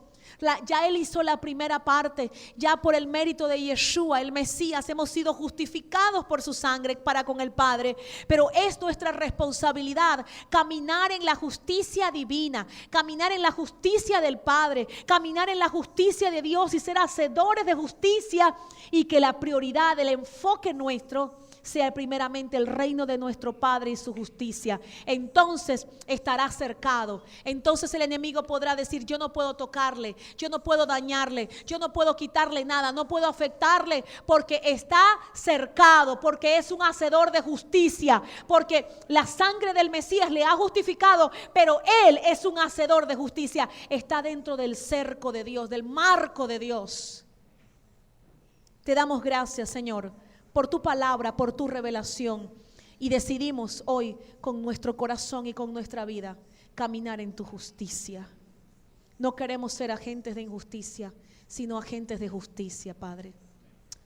Ya Él hizo la primera parte. Ya por el mérito de Yeshua, el Mesías, hemos sido justificados por su sangre para con el Padre. Pero es nuestra responsabilidad caminar en la justicia divina, caminar en la justicia del Padre, caminar en la justicia de Dios y ser hacedores de justicia, y que la prioridad, el enfoque nuestro sea primeramente el reino de nuestro Padre y su justicia. Entonces estará cercado. Entonces el enemigo podrá decir: yo no puedo tocarle, yo no puedo dañarle, yo no puedo quitarle nada, no puedo afectarle, porque está cercado, porque es un hacedor de justicia, porque la sangre del Mesías le ha justificado, pero Él es un hacedor de justicia. Está dentro del cerco de Dios, del marco de Dios. Te damos gracias, Señor, por tu palabra, por tu revelación, y decidimos hoy con nuestro corazón y con nuestra vida caminar en tu justicia. No queremos ser agentes de injusticia, sino agentes de justicia, Padre.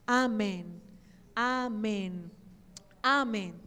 Amén, amén, amén.